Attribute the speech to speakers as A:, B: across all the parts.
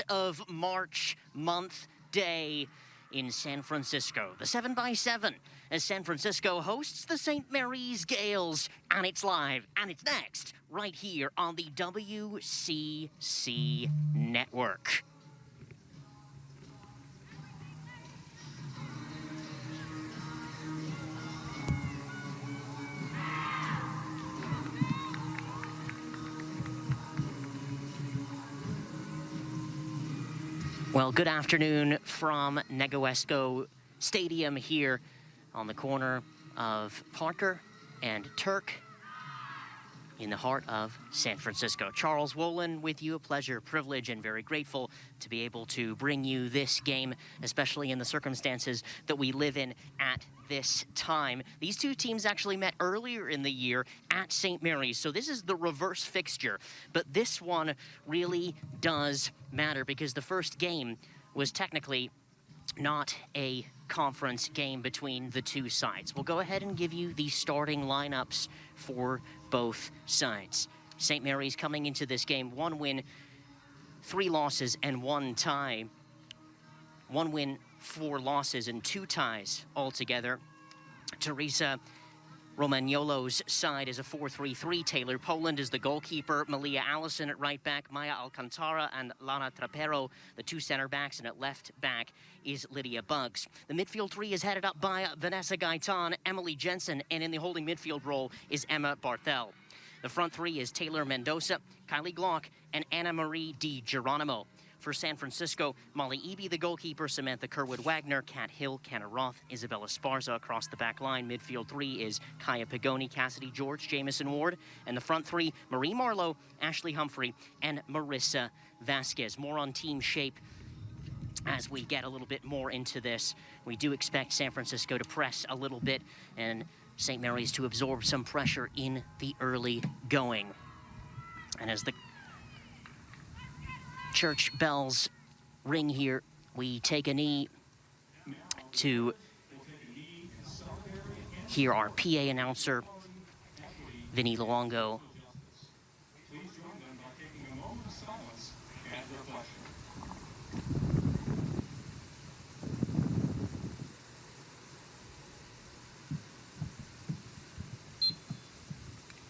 A: of March month day in San Francisco. The 7x7 as San Francisco hosts the St. Mary's Gales, and it's live, and it's next, right here on the WCC Network. Well, good afternoon from Negewesco Stadium here on the corner of Parker and Turk in the heart of San Francisco. Charles Wolin with you. A pleasure, privilege, and very grateful to be able to bring you this game, especially in the circumstances that we live in at this time. These two teams actually met earlier in the year at St. Mary's, so this is the reverse fixture. But this one really does matter because the first game was technically not a conference game between the two sides. We'll go ahead and give you the starting lineups for both sides. St. Mary's coming into this game, 1 win, 3 losses, and 1 tie. 1 win, 4 losses, and 2 ties altogether. Teresa Romagnolo's side is a 4-3-3. Taylor Poland is the goalkeeper. Malia Allison at right back. Maya Alcantara and Lana Trapero, the 2 center backs. And at left back is Lydia Buggs. The midfield 3 is headed up by Vanessa Gaitan, Emily Jensen, and in the holding midfield role is Emma Barthel. The front 3 is Taylor Mendoza, Kylie Glock, and Anna Marie Di Geronimo. For San Francisco, Molly Eby, the goalkeeper, Samantha Kerwood-Wagner, Kat Hill, Kenna Roth, Isabella Sparza across the back line. Midfield 3 is Kaya Pagoni, Cassidy George, Jamison Ward. And the front 3, Marie Marlowe, Ashley Humphrey, and Marissa Vasquez. More on team shape as we get a little bit more into this. We do expect San Francisco to press a little bit and St. Mary's to absorb some pressure in the early going. And as the church bells ring here, we take a knee to hear our PA announcer, Vinny Luongo.
B: Please join them by taking a moment of silence at their reflection.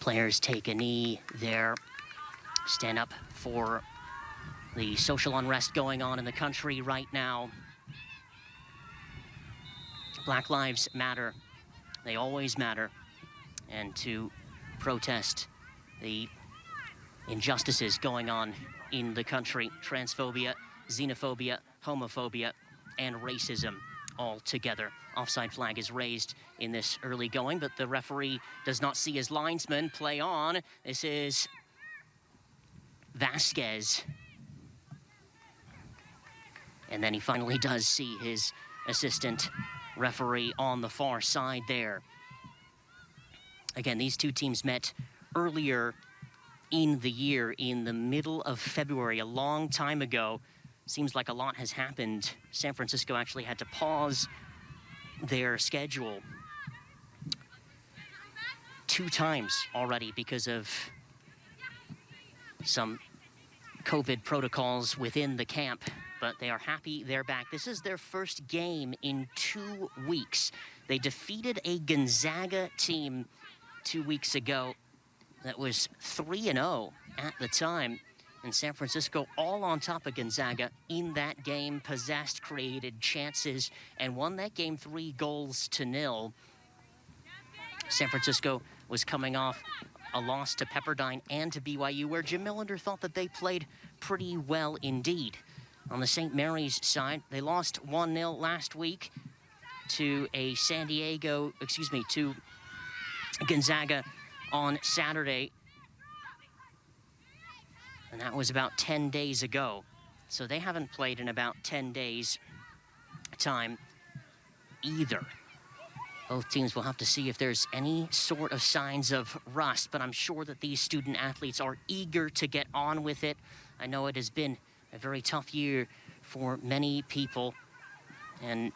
A: Players take a knee there, stand up for the social unrest going on in the country right now. Black Lives Matter. They always matter. And to protest the injustices going on in the country. Transphobia, xenophobia, homophobia, and racism all together. Offside flag is raised in this early going, but the referee does not see his linesman play on. This is Vasquez. And then he finally does see his assistant referee on the far side there. Again, these two teams met earlier in the year, in the middle of February, a long time ago. Seems like a lot has happened. San Francisco actually had to pause their schedule 2 times already because of some COVID protocols within the camp. But they are happy they're back. This is their first game in 2 weeks. They defeated a Gonzaga team 2 weeks ago that was 3-0 at the time. And San Francisco all on top of Gonzaga in that game, possessed, created chances, and won that game 3-0. San Francisco was coming off a loss to Pepperdine and to BYU, where Jim Millender thought that they played pretty well indeed. On the St. Mary's side, they lost 1-0 last week to to Gonzaga on Saturday. And that was about 10 days ago. So they haven't played in about 10 days' time either. Both teams will have to see if there's any sort of signs of rust, but I'm sure that these student athletes are eager to get on with it. I know it has been a very tough year for many people, and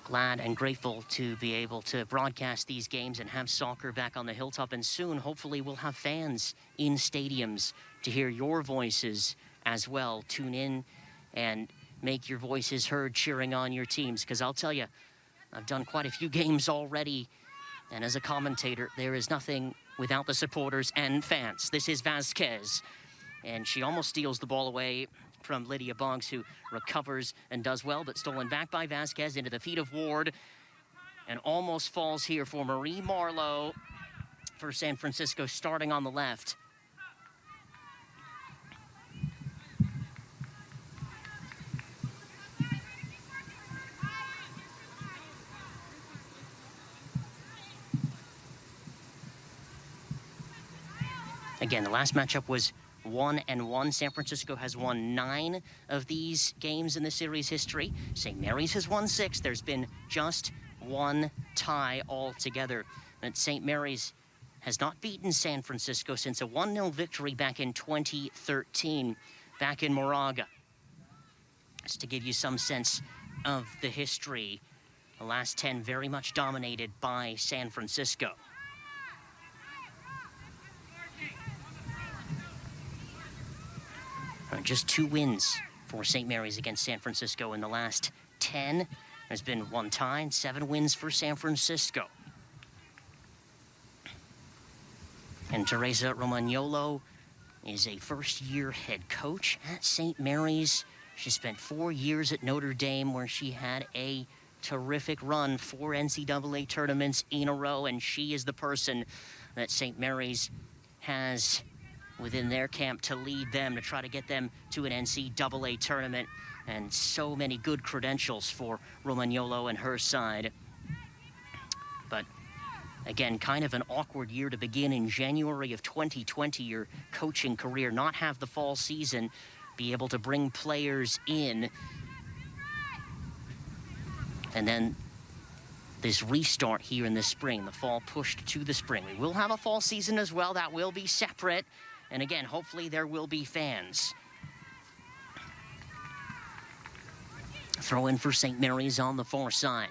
A: glad and grateful to be able to broadcast these games and have soccer back on the hilltop. And soon, hopefully, we'll have fans in stadiums to hear your voices as well. Tune in and make your voices heard cheering on your teams, because I'll tell you, I've done quite a few games already, and as a commentator, there is nothing without the supporters and fans. This is Vasquez, and she almost steals the ball away from Lydia Boggs, who recovers and does well, but stolen back by Vasquez into the feet of Ward, and almost falls here for Marie Marlowe for San Francisco, starting on the left. Again, the last matchup was 1-1. San Francisco has won 9 of these games in the series history. St. Mary's has won 6. There's been just one tie altogether. And St. Mary's has not beaten San Francisco since a 1-0 victory back in 2013, back in Moraga. Just to give you some sense of the history, the last 10 very much dominated by San Francisco. Just 2 wins for St. Mary's against San Francisco in the last 10. There's been 1 tie and 7 wins for San Francisco. And Teresa Romagnolo is a first-year head coach at St. Mary's. She spent 4 years at Notre Dame, where she had a terrific run, 4 NCAA tournaments in a row, and she is the person that St. Mary's has within their camp to lead them, to try to get them to an NCAA tournament, and so many good credentials for Romagnolo and her side. But again, kind of an awkward year to begin in January of 2020, your coaching career, not have the fall season, be able to bring players in, and then this restart here in the spring, the fall pushed to the spring. We will have a fall season as well. That will be separate. And again, hopefully there will be fans. Throw in for St. Mary's on the far side.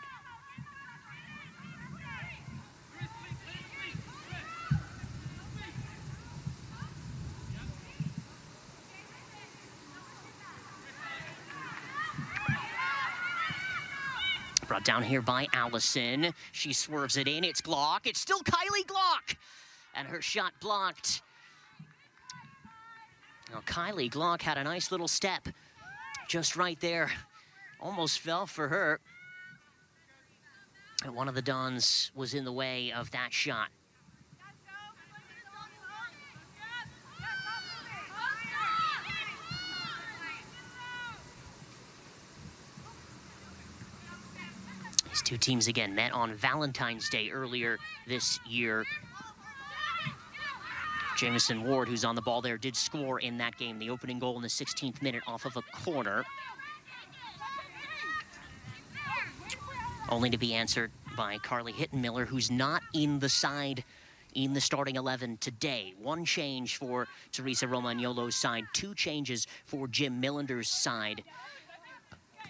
A: Brought down here by Allison. She swerves it in. It's Glock. It's still Kylie Glock. And her shot blocked. Now, Kylie Glock had a nice little step just right there. Almost fell for her. And one of the Dons was in the way of that shot. These two teams again met on Valentine's Day earlier this year. Jamison Ward, who's on the ball there, did score in that game. The opening goal in the 16th minute off of a corner. Only to be answered by Carly Hittenmiller, who's not in the side in the starting 11 today. 1 change for Teresa Romagnolo's side, 2 changes for Jim Millender's side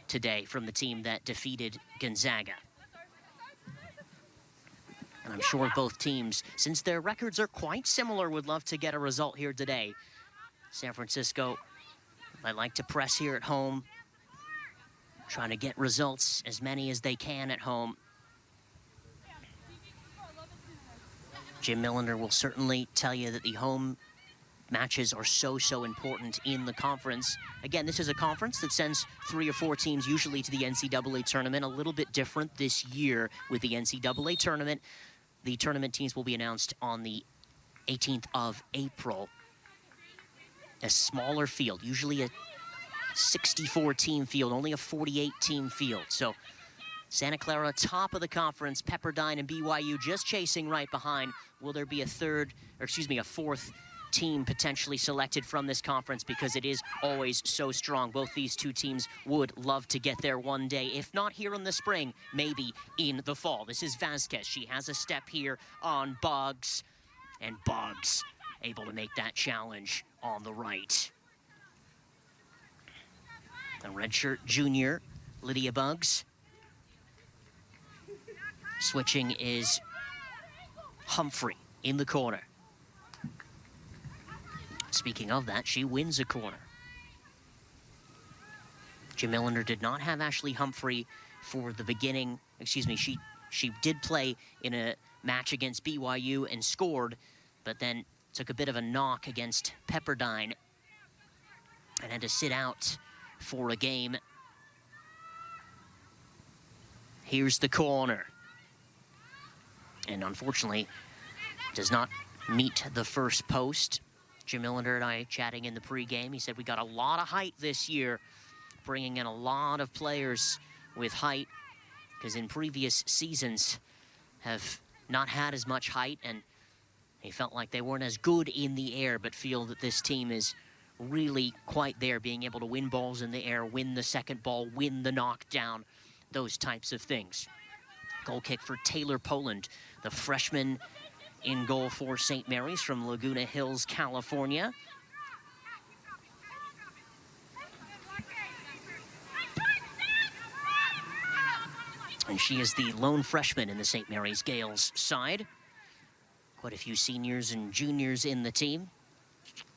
A: today from the team that defeated Gonzaga. And I'm sure both teams, since their records are quite similar, would love to get a result here today. San Francisco, they like to press here at home, trying to get results, as many as they can at home. Jim Millender will certainly tell you that the home matches are so important in the conference. Again, this is a conference that sends 3 or 4 teams usually to the NCAA tournament. A little bit different this year with the NCAA tournament. The tournament teams will be announced on the 18th of April. A smaller field, usually a 64-team field, only a 48-team field. So Santa Clara, top of the conference, Pepperdine and BYU just chasing right behind. Will there be a 4th team potentially selected from this conference, because it is always so strong? Both these two teams would love to get there one day, if not here in the spring, maybe in the fall. This is Vasquez. She has a step here on Boggs, and Boggs able to make that challenge on the right. The redshirt junior, Lydia Boggs. Switching is Humphrey in the corner. Speaking of that, she wins a corner. Jim Millender did not have Ashley Humphrey for the beginning. Excuse me, she did play in a match against BYU and scored, but then took a bit of a knock against Pepperdine and had to sit out for a game. Here's the corner. And unfortunately, does not meet the first post. Jim Millender and I chatting in the pregame. He said we got a lot of height this year, bringing in a lot of players with height, because in previous seasons have not had as much height, and he felt like they weren't as good in the air, but feel that this team is really quite there, being able to win balls in the air, win the second ball, win the knockdown, those types of things. Goal kick for Taylor Poland, the freshman in goal for St. Mary's from Laguna Hills, California. And she is the lone freshman in the St. Mary's Gales side. Quite a few seniors and juniors in the team.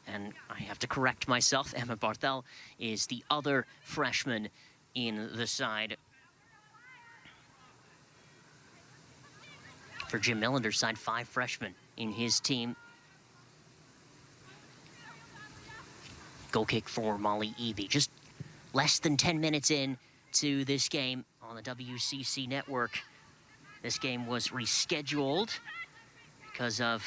A: And I have to correct myself, Emma Barthel is the other freshman in the side. For Jim Millender's side, 5 freshmen in his team. Goal kick for Molly Eby. Just less than 10 minutes in to this game on the WCC network. This game was rescheduled because of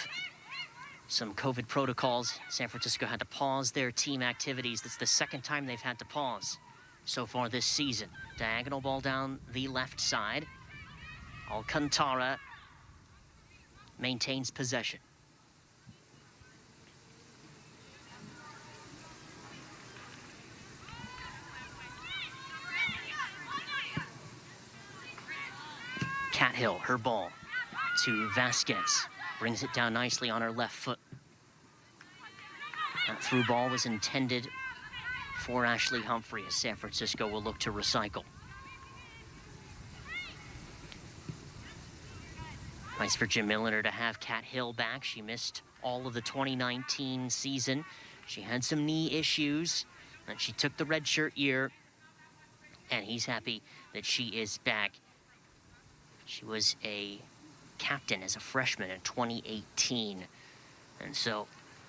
A: some COVID protocols. San Francisco had to pause their team activities. That's the second time they've had to pause so far this season. Diagonal ball down the left side. Alcantara maintains possession. Cathill, her ball to Vasquez. Brings it down nicely on her left foot. That through ball was intended for Ashley Humphrey, as San Francisco will look to recycle. Nice for Jim Millender to have Cathill back. She missed all of the 2019 season. She had some knee issues, and she took the redshirt year, and he's happy that she is back. She was a captain as a freshman in 2018, and so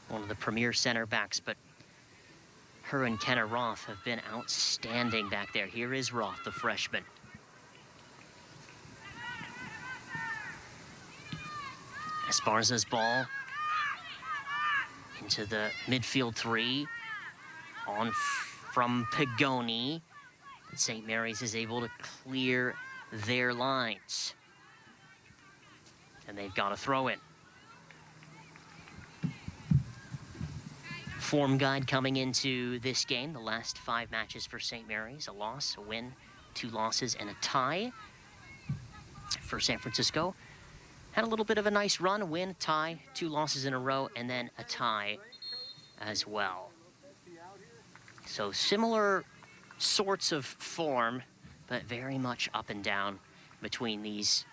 A: one of the premier center backs, but her and Kenna Roth have been outstanding back there. Here is Roth, the freshman. Esparza's ball into the midfield 3, on from Pagoni. St. Mary's is able to clear their lines. And they've got a throw in. Form guide coming into this game. The last 5 matches for St. Mary's. A loss, a win, 2 losses, and a tie. For San Francisco, had a little bit of a nice run, a win, a tie, 2 losses in a row, and then a tie as well. So similar sorts of form, but very much up and down between these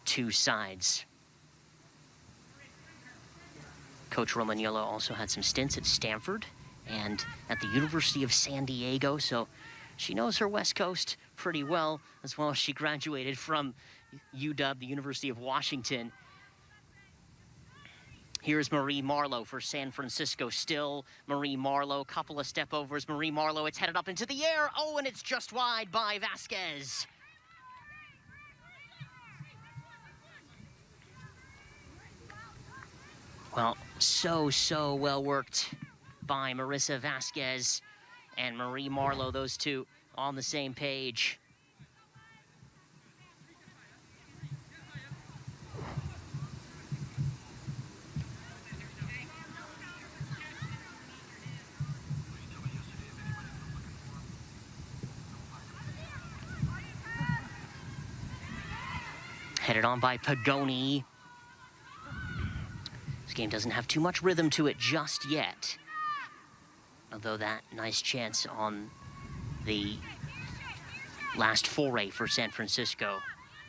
A: 2 sides. Coach Romagnolo also had some stints at Stanford and at the University of San Diego, so she knows her West Coast pretty well, as well as she graduated from UW, the University of Washington. Here's Marie Marlowe for San Francisco. Still Marie Marlowe, couple of step overs. Marie Marlowe, it's headed up into the air. Oh, and it's just wide by Vasquez. Well, so well worked by Marissa Vasquez and Marie Marlowe, those two on the same page. Headed on by Pagoni. This game doesn't have too much rhythm to it just yet. Although that nice chance on the last foray for San Francisco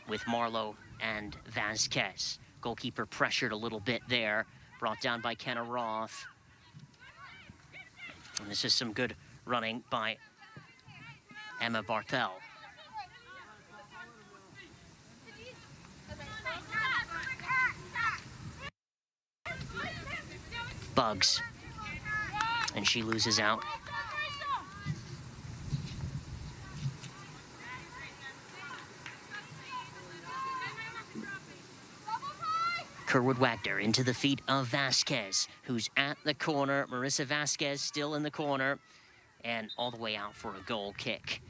A: with Marlowe and Vasquez. Goalkeeper pressured a little bit there. Brought down by Kenna Roth. And this is some good running by Emma Barthel. Bugs. And she loses out. Kerwood Wagner into the feet of Vasquez, who's at the corner. Marissa Vasquez still in the corner and all the way out for a goal kick.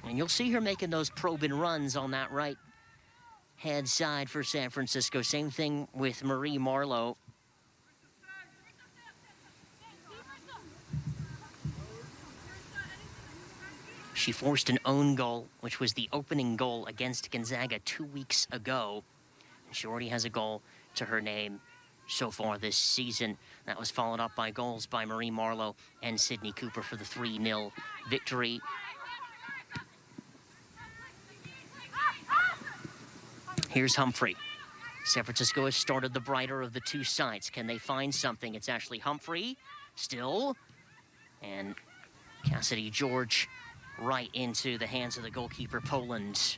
A: And you'll see her making those probing runs on that right hand side for San Francisco. Same thing with Marie Marlowe. She forced an own goal, which was the opening goal against Gonzaga 2 weeks ago. She already has a goal to her name so far this season. That was followed up by goals by Marie Marlowe and Sydney Cooper for the 3-0 victory. Here's Humphrey. San Francisco has started the brighter of the two sides. Can they find something? It's Ashley Humphrey still. And Cassidy George right into the hands of the goalkeeper, Poland.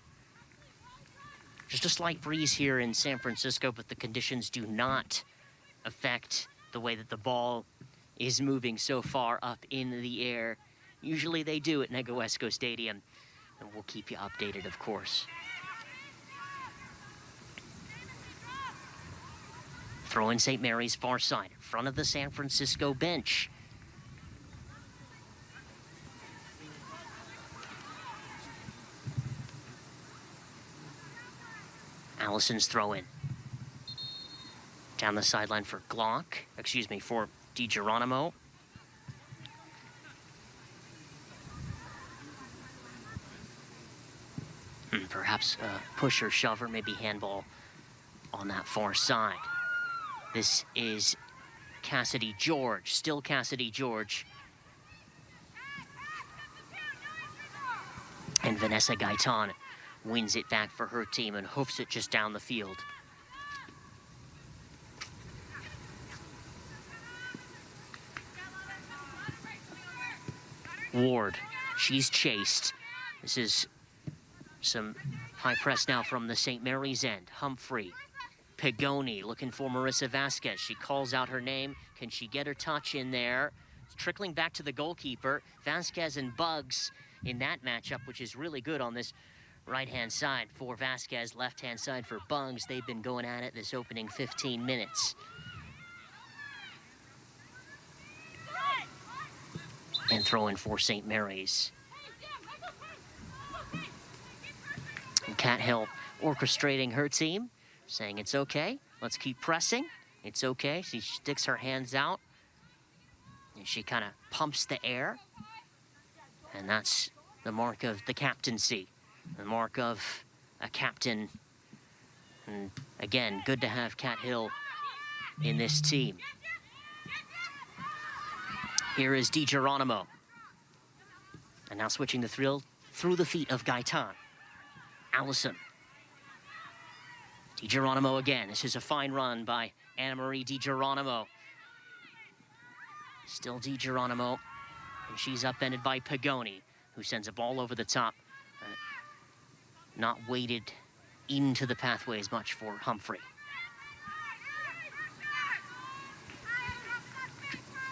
A: Just a slight breeze here in San Francisco, but the conditions do not affect the way that the ball is moving so far up in the air. Usually they do at Negewesco Stadium, and we'll keep you updated, of course. Throw in St. Mary's far side, in front of the San Francisco bench. Allison's throw in. Down the sideline for for DiGeronimo. Perhaps a push or shove or maybe handball on that far side. This is Cassidy George, still Cassidy George. And Vanessa Gaitan wins it back for her team and hoofs it just down the field. Ward, she's chased. This is some high press now from the St. Mary's end. Humphrey, Pagoni looking for Marissa Vasquez. She calls out her name. Can she get her touch in there? It's trickling back to the goalkeeper. Vasquez and Bugs in that matchup, which is really good on this right-hand side for Vasquez, left-hand side for Bugs. They've been going at it this opening 15 minutes. And throw in for St. Mary's. And Cat Hill orchestrating her team, saying it's okay, let's keep pressing. It's okay. She sticks her hands out and she kind of pumps the air. And that's the mark of the captaincy. The mark of a captain. And again, good to have Cat Hill in this team. Here is DiGeronimo. And now switching the thrill through the feet of Gaitan. Allison. DiGeronimo again. This is a fine run by Anna-Marie DiGeronimo. Still DiGeronimo. And she's upended by Pagoni, who sends a ball over the top. Not weighted into the pathways much for Humphrey.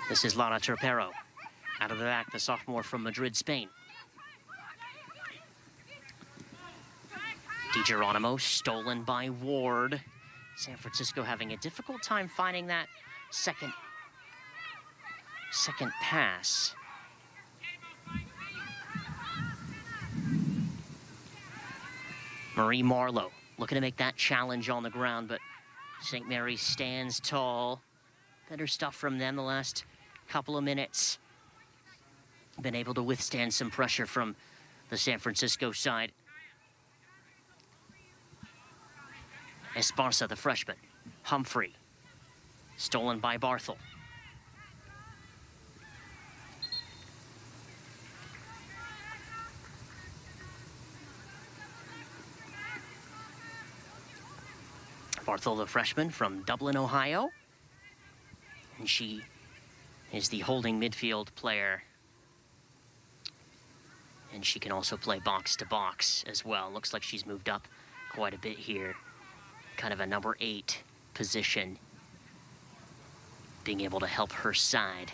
A: This is Lara Terpero. Out of the back, the sophomore from Madrid, Spain. DiGeronimo stolen by Ward. San Francisco having a difficult time finding that second pass. Marie Marlowe looking to make that challenge on the ground, but St. Mary's stands tall. Better stuff from them the last couple of minutes. Been able to withstand some pressure from the San Francisco side. Esparza, the freshman. Humphrey. Stolen by Barthel. Barthel, the freshman from Dublin, Ohio. And she is the holding midfield player And she can also play box to box as well. Looks like she's moved up quite a bit here. Kind of a number 8 position, being able to help her side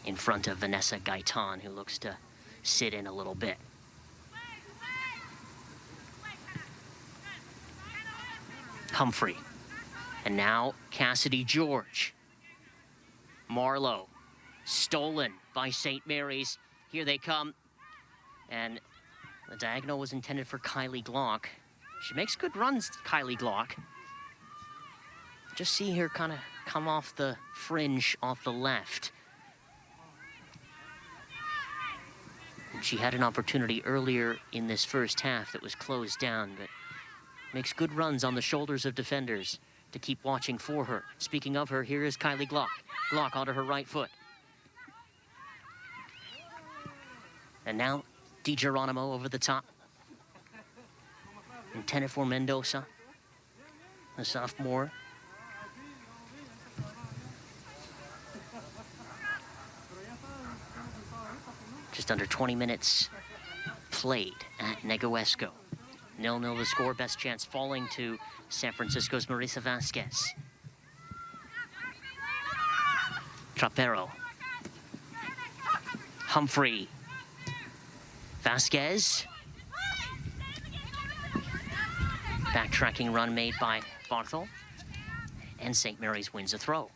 A: in front of Vanessa Gaitan, who looks to sit in a little bit. Humphrey. And now Cassidy George. Marlowe. Stolen by St. Mary's. Here they come. And the diagonal was intended for Kylie Glock. She makes good runs, Kylie Glock. Just see her kind of come off the fringe off the left. And she had an opportunity earlier in this first half that was closed down, but makes good runs on the shoulders of defenders to keep watching for her. Speaking of her, here is Kylie Glock. Glock onto her right foot. And now DiGeronimo over the top. Intended for Mendoza, the sophomore. Just under 20 minutes played at Negoesco. 0-0 the score, best chance falling to San Francisco's Marisa Vasquez. Trapero. Humphrey. Vasquez. Backtracking run made by Barthel. And St. Mary's wins a throw.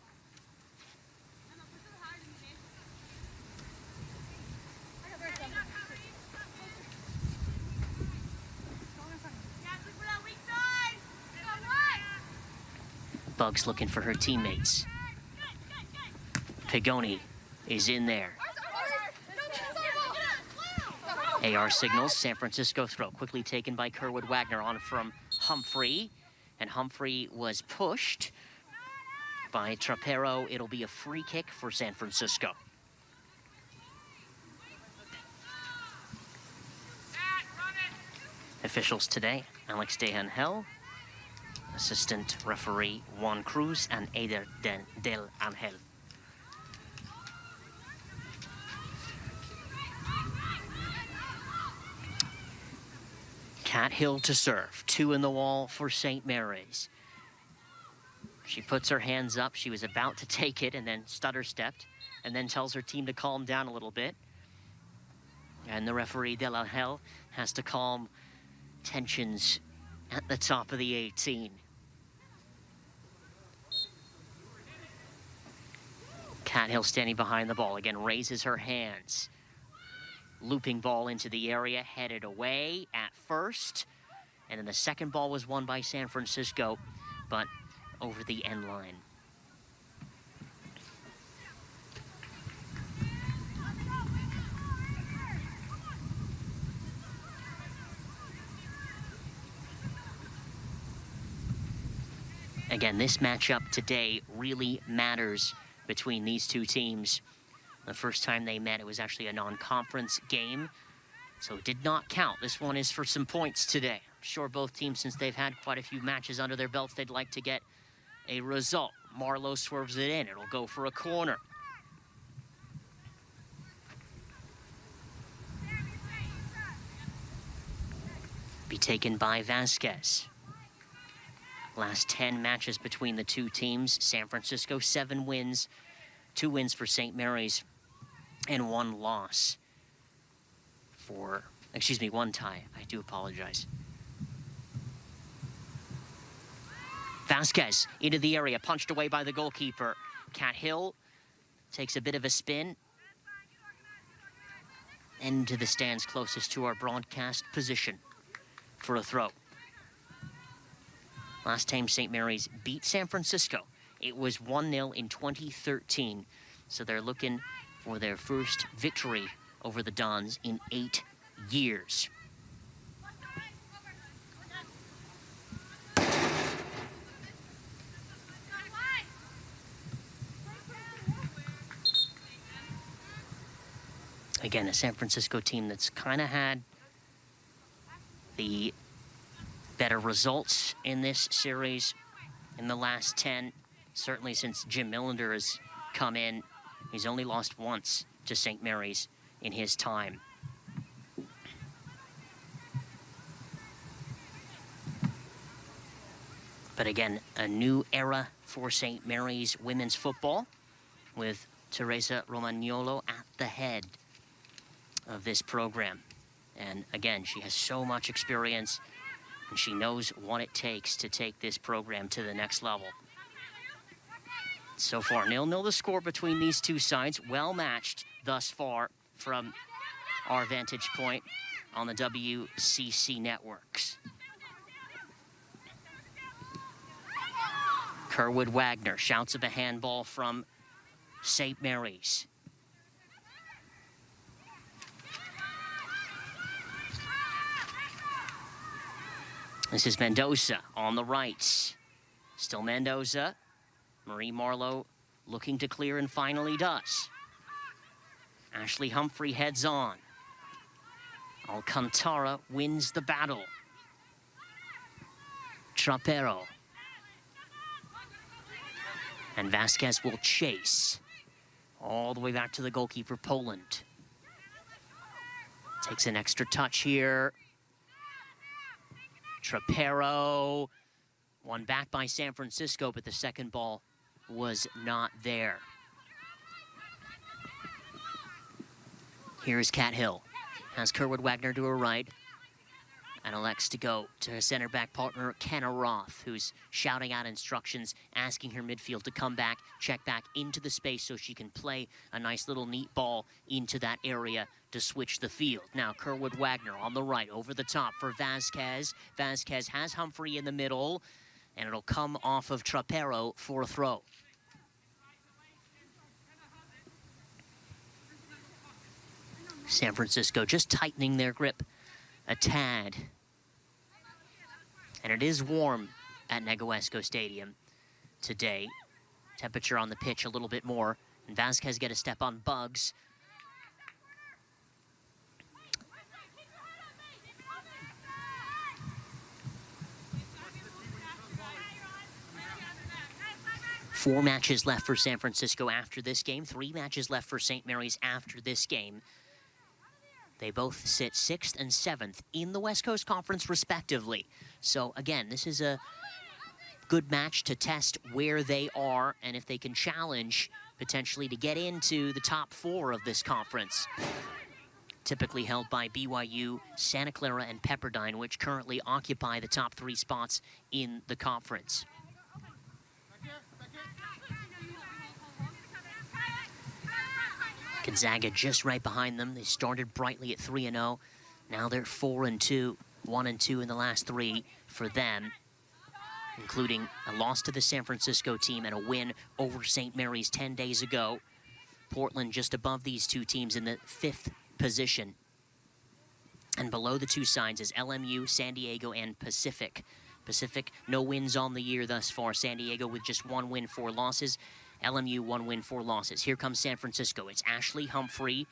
A: Bugs looking for her teammates. Pagoni is in there. AR signals, San Francisco throw. Quickly taken by Kerwood Wagner on from Humphrey. And Humphrey was pushed by Trapero. It'll be a free kick for San Francisco. Officials today, Alex De Angel, assistant referee Juan Cruz, and Eider del Angel. Cat Hill to serve. 2 in the wall for St. Mary's. She puts her hands up. She was about to take it and then stutter-stepped, and then tells her team to calm down a little bit. And the referee, Del Angel, has to calm tensions at the top of the 18. Cat Hill standing behind the ball. Again, raises her hands. Looping ball into the area, headed away at first. And then the second ball was won by San Francisco, but over the end line. Again, this matchup today really matters between these two teams. The first time they met, it was actually a non-conference game, so it did not count. This one is for some points today. I'm sure both teams, since they've had quite a few matches under their belts, they'd like to get a result. Marlowe swerves it in. It'll go for a corner. Be taken by Vasquez. Last 10 matches between the two teams. San Francisco, 7 wins, 2 wins for St. Mary's, and 1 loss for, 1 tie. I do apologize. Vasquez into the area, punched away by the goalkeeper. Cat Hill takes a bit of a spin. Into the stands closest to our broadcast position for a throw. Last time St. Mary's beat San Francisco, it was 1-0 in 2013. So they're looking for their first victory over the Dons in 8 years. Again, a San Francisco team that's kind of had the better results in this series in the last 10. Certainly since Jim Millender has come in, he's only lost once to St. Mary's in his time. But again, a new era for St. Mary's women's football with Teresa Romagnolo at the head of this program. And again, she has so much experience and she knows what it takes to take this program to the next level. So far, 0-0 the score between these two sides. Well matched thus far from our vantage point on the WCC networks. Kerwood Wagner shouts of a handball from St. Mary's. This is Mendoza on the right. Still Mendoza. Marie Marlowe looking to clear and finally does. Ashley Humphrey heads on. Alcantara wins the battle. Trapero. And Vasquez will chase all the way back to the goalkeeper, Poland. Takes an extra touch here. Trapero, won back by San Francisco, but the second ball was not there. Here's Cat Hill. Has Kerwood Wagner to her right. And elects to go to her center back partner, Kenna Roth, who's shouting out instructions, asking her midfield to come back, check back into the space so she can play a nice little neat ball into that area to switch the field. Now, Kerwood Wagner on the right, over the top for Vasquez. Vasquez has Humphrey in the middle, and it'll come off of Trapero for a throw. San Francisco just tightening their grip a tad. And it is warm at Negoesco Stadium today. Temperature on the pitch a little bit more. And Vasquez get a step on Bugs. Four matches left for San Francisco after this game. 3 matches left for St. Mary's after this game. They both sit 6th and 7th in the West Coast Conference, respectively. So, again, this is a good match to test where they are and if they can challenge, potentially, to get into the top 4 of this conference. Typically held by BYU, Santa Clara, and Pepperdine, which currently occupy the top 3 spots in the conference. Gonzaga just right behind them. They started brightly at 3-0. Now they're 4-2, 1-2 in the last 3 for them, including a loss to the San Francisco team and a win over St. Mary's 10 days ago. Portland just above these two teams in the 5th position. And below the two sides is LMU, San Diego, and Pacific. Pacific, no wins on the year thus far. San Diego with just 1 win, 4 losses. LMU, 1 win, 4 losses. Here comes San Francisco. It's Ashley Humphrey.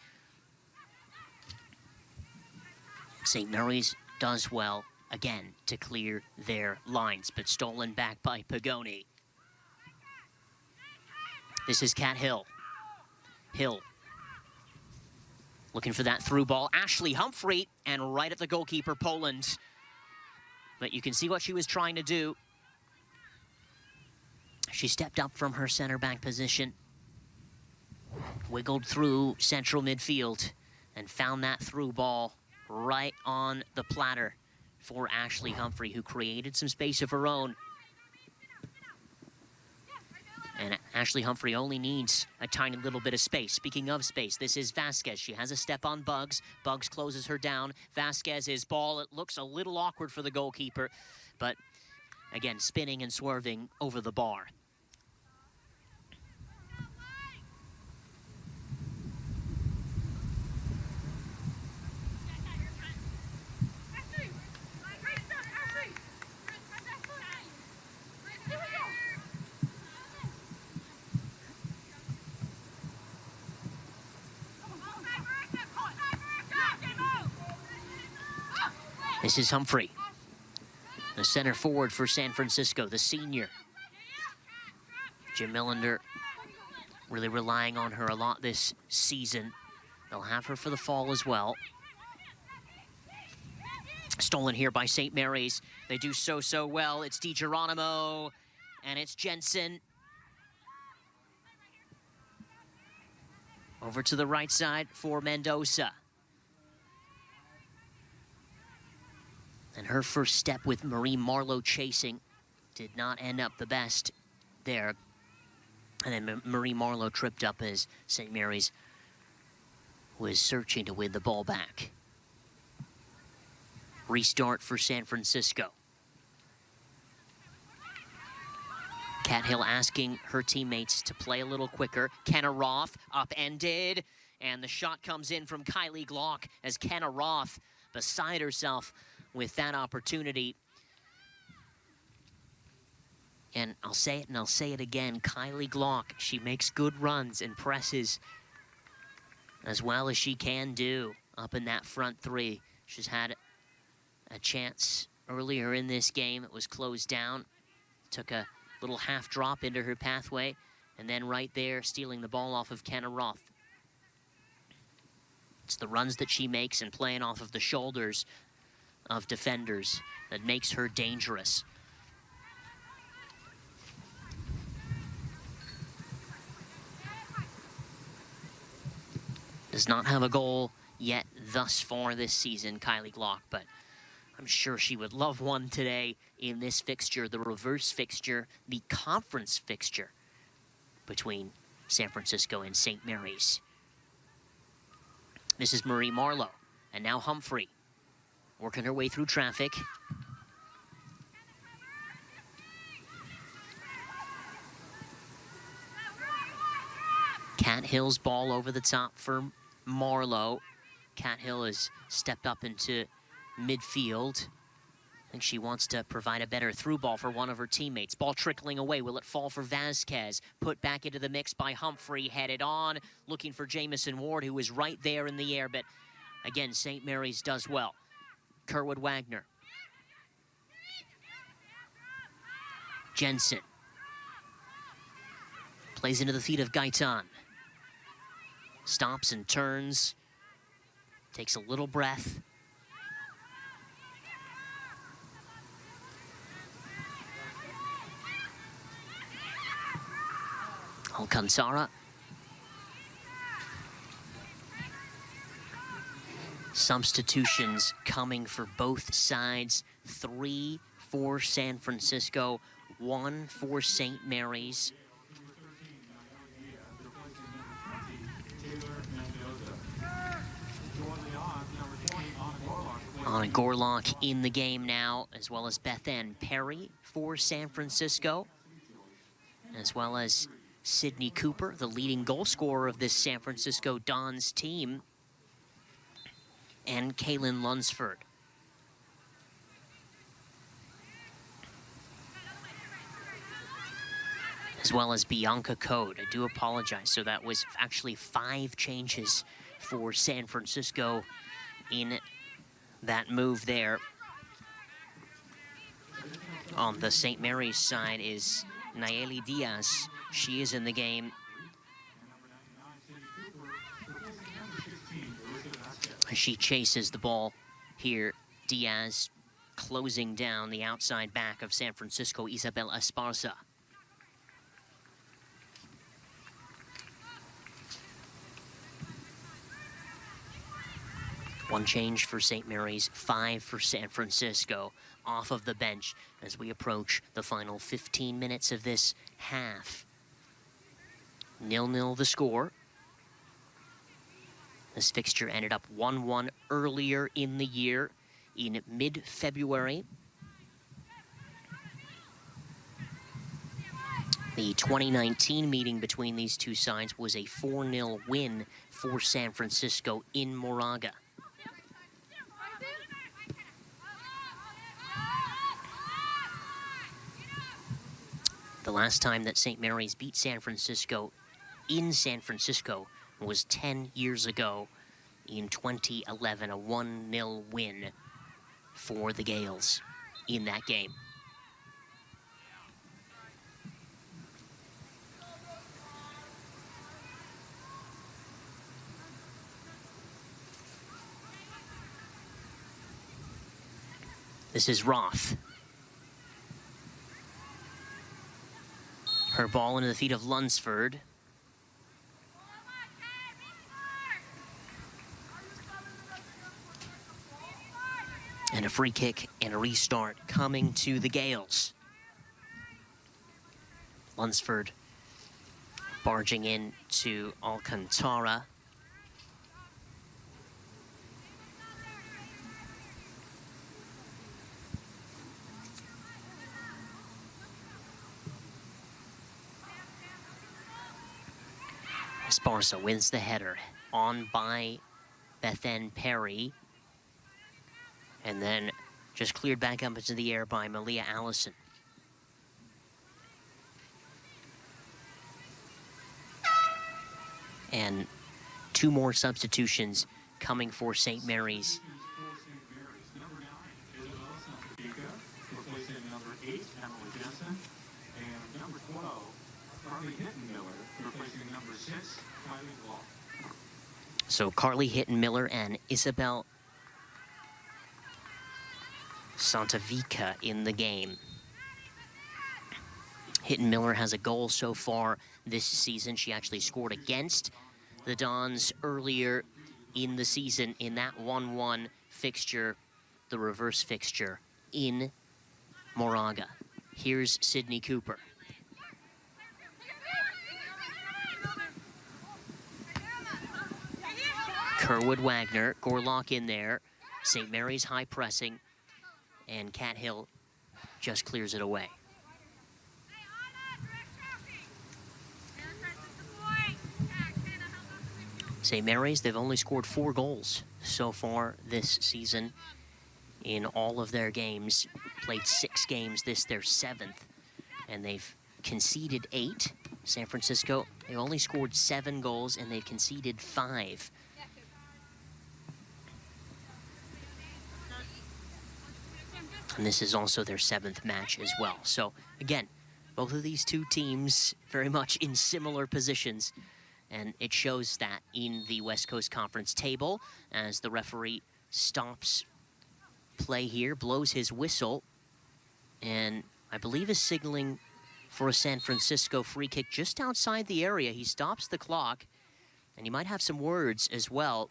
A: St. Mary's does well, again, to clear their lines, but stolen back by Pagoni. This is Cat Hill. Hill looking for that through ball. Ashley Humphrey, and right at the goalkeeper, Poland. But you can see what she was trying to do. She stepped up from her center back position, wiggled through central midfield, and found that through ball right on the platter for Ashley Humphrey, who created some space of her own. And Ashley Humphrey only needs a tiny little bit of space. Speaking of space, this is Vasquez. She has a step on Bugs. Bugs closes her down. Vasquez's ball, it looks a little awkward for the goalkeeper, but again, spinning and swerving over the bar. This is Humphrey, the center forward for San Francisco, the senior. Jim Millender really relying on her a lot this season. They'll have her for the fall as well. Stolen here by St. Mary's. They do so well. It's DiGeronimo, and it's Jensen. Over to the right side for Mendoza. And her first step with Marie Marlowe chasing did not end up the best there. And then Marie Marlowe tripped up as St. Mary's was searching to win the ball back. Restart for San Francisco. Cathill asking her teammates to play a little quicker. Kenna Roth upended, and the shot comes in from Kylie Glock as Kenna Roth beside herself with that opportunity. And I'll say it and I'll say it again, Kylie Glock, she makes good runs and presses as well as she can do up in that front three. She's had a chance earlier in this game. It was closed down. Took a little half drop into her pathway, and then right there stealing the ball off of Kenna Roth. It's the runs that she makes and playing off of the shoulders of defenders that makes her dangerous. Does not have a goal yet thus far this season, Kylie Glock, but I'm sure she would love one today in this fixture, the reverse fixture, the conference fixture between San Francisco and St. Mary's. This is Marie Marlowe, and now Humphrey, working her way through traffic. Cathill's ball over the top for Marlowe. Cathill has stepped up into midfield. I think she wants to provide a better through ball for one of her teammates. Ball trickling away. Will it fall for Vasquez? Put back into the mix by Humphrey. Headed on, looking for Jamison Ward, who is right there in the air. But again, St. Mary's does well. Kerwood Wagner. Jensen. Plays into the feet of Gaitan. Stops and turns. Takes a little breath. Alcantara. Substitutions coming for both sides. 3 for San Francisco, 1 for St. Mary's. Anna Gorlock in the game now, as well as Beth Ann Perry for San Francisco, as well as Sydney Cooper, the leading goal scorer of this San Francisco Dons team, and Kaylin Lunsford. As well as Bianca Code. I do apologize. So that was actually 5 changes for San Francisco in that move there. On the St. Mary's side is Nayeli Diaz. She is in the game. She chases the ball here. Diaz closing down the outside back of San Francisco, Isabel Esparza. One change for St. Mary's, 5 for San Francisco off of the bench as we approach the final 15 minutes of this half. 0-0 the score. This fixture ended up 1-1 earlier in the year, in mid-February. The 2019 meeting between these two sides was a 4-0 win for San Francisco in Moraga. The last time that St. Mary's beat San Francisco in San Francisco was 10 years ago in 2011, a 1-0 win for the Gales in that game. This is Roth. Her ball into the feet of Lunsford. And a free kick and a restart coming to the Gales. Lunsford barging in to Alcantara. Esparza wins the header, on by Bethan Perry. And then just cleared back up into the air by Malia Allison. And two more substitutions coming for St. Mary's.
B: Number 9, Isabella Santafica, replacing number 8, Emily Jensen, and number 12, Carly Hittenmiller, replacing number 6, Kylie Law.
A: So Carly Hittenmiller and Isabel Santafica in the game. Hittenmiller has a goal so far this season. She actually scored against the Dons earlier in the season in that 1-1 fixture, the reverse fixture in Moraga. Here's Sydney Cooper. Kerwood Wagner, Gorlock in there. St. Mary's high pressing, and Cat Hill just clears it away. St. Mary's, they've only scored 4 goals so far this season in all of their games. Played 6 games, this their 7th, and they've conceded 8. San Francisco, they only scored 7 goals, and they've conceded 5. And this is also their 7th match as well. So, again, both of these two teams very much in similar positions. And it shows that in the West Coast Conference table as the referee stops play here, blows his whistle, and I believe is signaling for a San Francisco free kick just outside the area. He stops the clock, and he might have some words as well.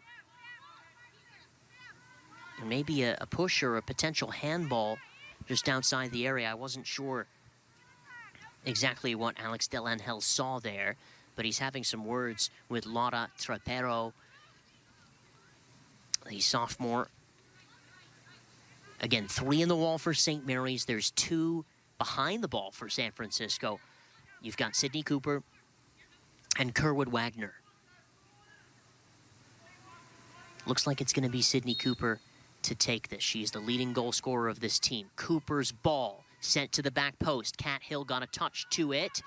A: And maybe a push or a potential handball just outside the area. I wasn't sure exactly what Alex Delangel saw there, but he's having some words with Laura Trapero, the sophomore. Again, 3 in the wall for St. Mary's. There's 2 behind the ball for San Francisco. You've got Sydney Cooper and Kerwood Wagner. Looks like it's going to be Sydney Cooper to take this. She's the leading goal scorer of this team. Cooper's ball sent to the back post. Cat Hill got a touch to it.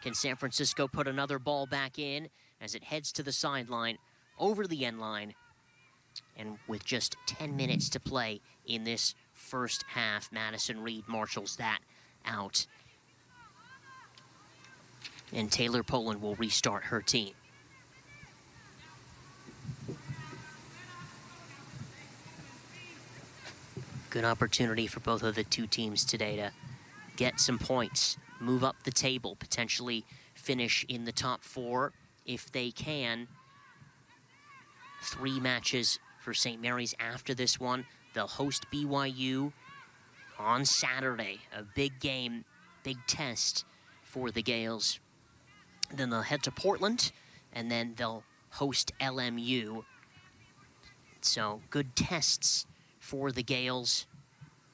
A: Can San Francisco put another ball back in as it heads to the sideline, over the end line, and with just 10 minutes to play in this first half, Madison Reed marshals that out. And Taylor Poland will restart her team. Good opportunity for both of the two teams today to get some points, move up the table, potentially finish in the top 4 if they can. 3 matches for St. Mary's after this one. They'll host BYU on Saturday, a big game, big test for the Gales. Then they'll head to Portland, and then they'll host LMU. So good tests for the Gales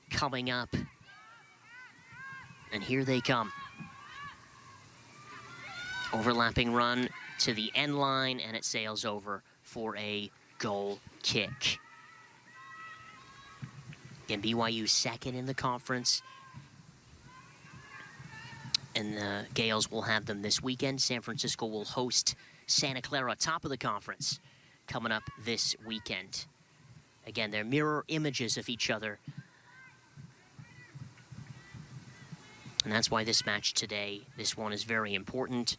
A: coming up. And here they come. Overlapping run to the end line, and it sails over for a goal kick. Again, BYU second in the conference. And the Gales will have them this weekend. San Francisco will host Santa Clara, top of the conference, coming up this weekend. Again, they're mirror images of each other. And that's why this match today, this one is very important.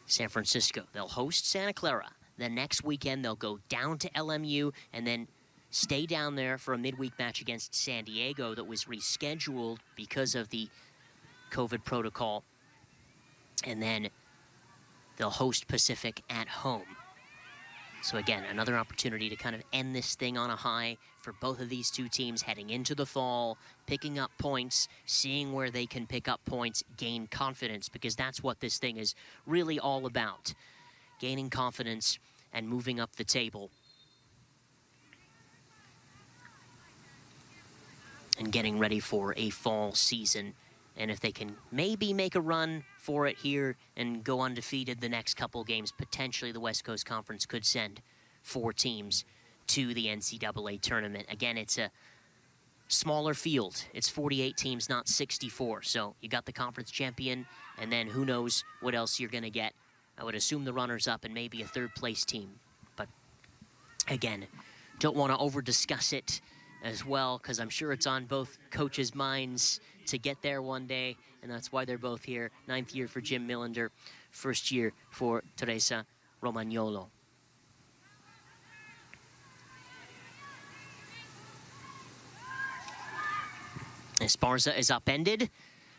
A: San Francisco, they'll host Santa Clara. Then next weekend, they'll go down to LMU and then stay down there for a midweek match against San Diego that was rescheduled because of the COVID protocol. And then they'll host Pacific at home. So again, another opportunity to kind of end this thing on a high for both of these two teams heading into the fall, picking up points, seeing where they can pick up points, gain confidence, because that's what this thing is really all about. Gaining confidence and moving up the table. And getting ready for a fall season. And if they can maybe make a run for it here and go undefeated the next couple games, potentially the West Coast Conference could send 4 teams to the NCAA tournament. Again, it's a smaller field. It's 48 teams, not 64. So you got the conference champion, and then who knows what else you're going to get. I would assume the runners-up and maybe a third-place team. But again, don't want to over-discuss it as well, because I'm sure it's on both coaches' minds to get there one day, and that's why they're both here. 9th year for Jim Millender, 1st year for Teresa Romagnolo. Esparza is upended,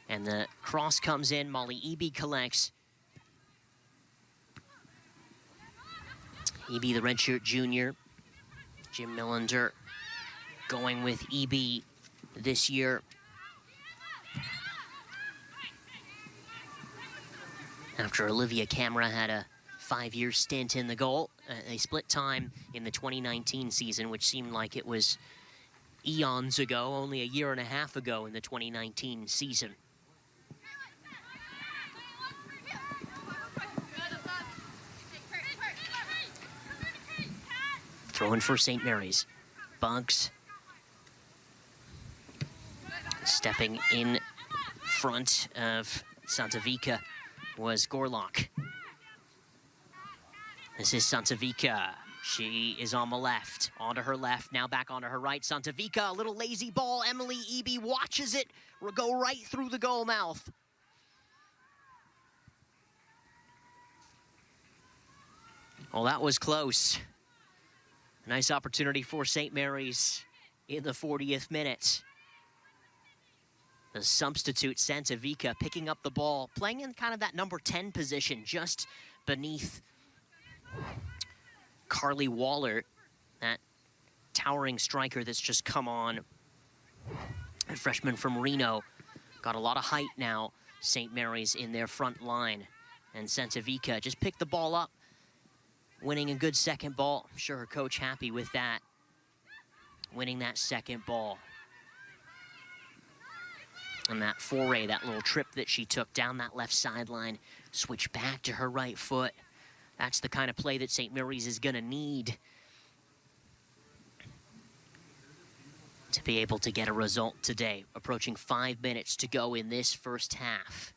A: and the cross comes in. Molly Eby collects. Eby, the redshirt junior. Jim Millender going with Eby this year. After Olivia Camara had a 5-year stint in the goal, they split time in the 2019 season, which seemed like it was eons ago, only a year and a half ago in the 2019 season. Throwing for St. Mary's. Bugs. Stepping in front of Santavica was Gorlock. This is Santavica. She is on the left, onto her left, now back onto her right. Santavica, a little lazy ball. Emily Eby watches it go right through the goal mouth. Well, that was close. Nice opportunity for St. Mary's in the 40th minute. The substitute, Santavica, picking up the ball, playing in kind of that number 10 position, just beneath Carly Waller, that towering striker that's just come on. A freshman from Reno. Got a lot of height now, St. Mary's in their front line. And Santavica just picked the ball up, winning a good second ball. I'm sure her coach happy with that. Winning that second ball. And that foray, that little trip that she took down that left sideline, switch back to her right foot. That's the kind of play that St. Mary's is going to need to be able to get a result today. Approaching 5 minutes to go in this first half.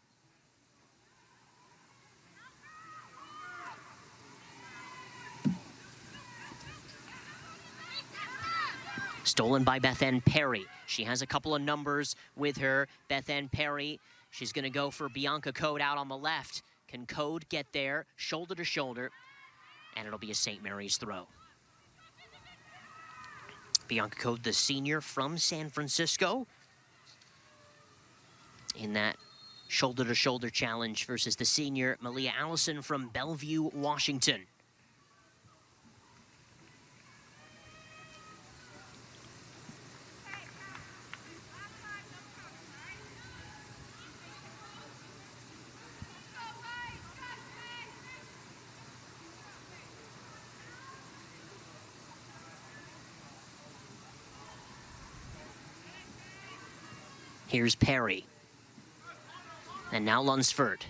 A: Stolen by Bethann Perry. She has a couple of numbers with her. Bethann Perry, she's going to go for Bianca Code out on the left. Can Code get there, shoulder to shoulder, and it'll be a St. Mary's throw. Bianca Code, the senior from San Francisco, in that shoulder-to-shoulder challenge versus the senior Malia Allison from Bellevue, Washington. Here's Perry. And now Lunsford.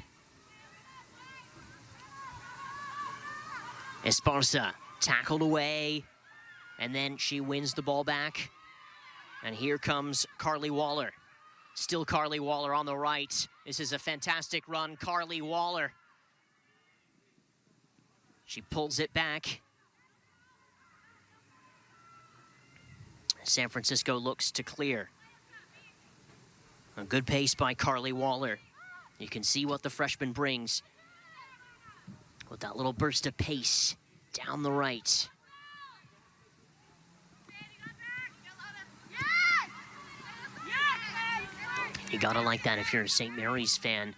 A: Esparza tackled away. And then she wins the ball back. And here comes Carly Waller. Still Carly Waller on the right. This is a fantastic run. Carly Waller. She pulls it back. San Francisco looks to clear. A good pace by Carly Waller. You can see what the freshman brings with that little burst of pace down the right. You gotta like that if you're a St. Mary's fan,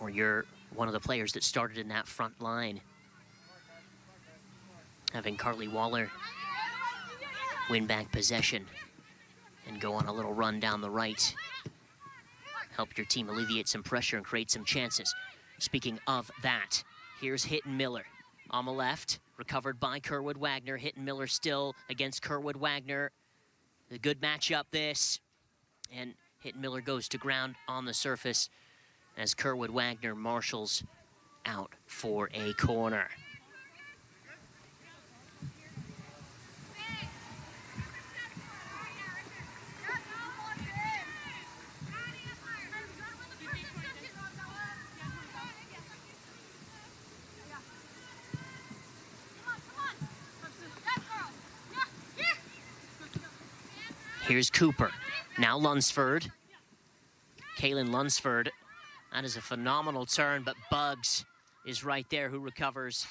A: or you're one of the players that started in that front line. Having Carly Waller win back possession and go on a little run down the right. Help your team alleviate some pressure and create some chances. Speaking of that, here's Hitton Miller on the left, recovered by Kerwood Wagner. Hitton Miller still against Kerwood Wagner. A good matchup this. And Hitton Miller goes to ground on the surface as Kerwood Wagner marshals out for a corner. Here's Cooper. Now Lunsford. Kaylin Lunsford. That is a phenomenal turn, but Bugs is right there who recovers.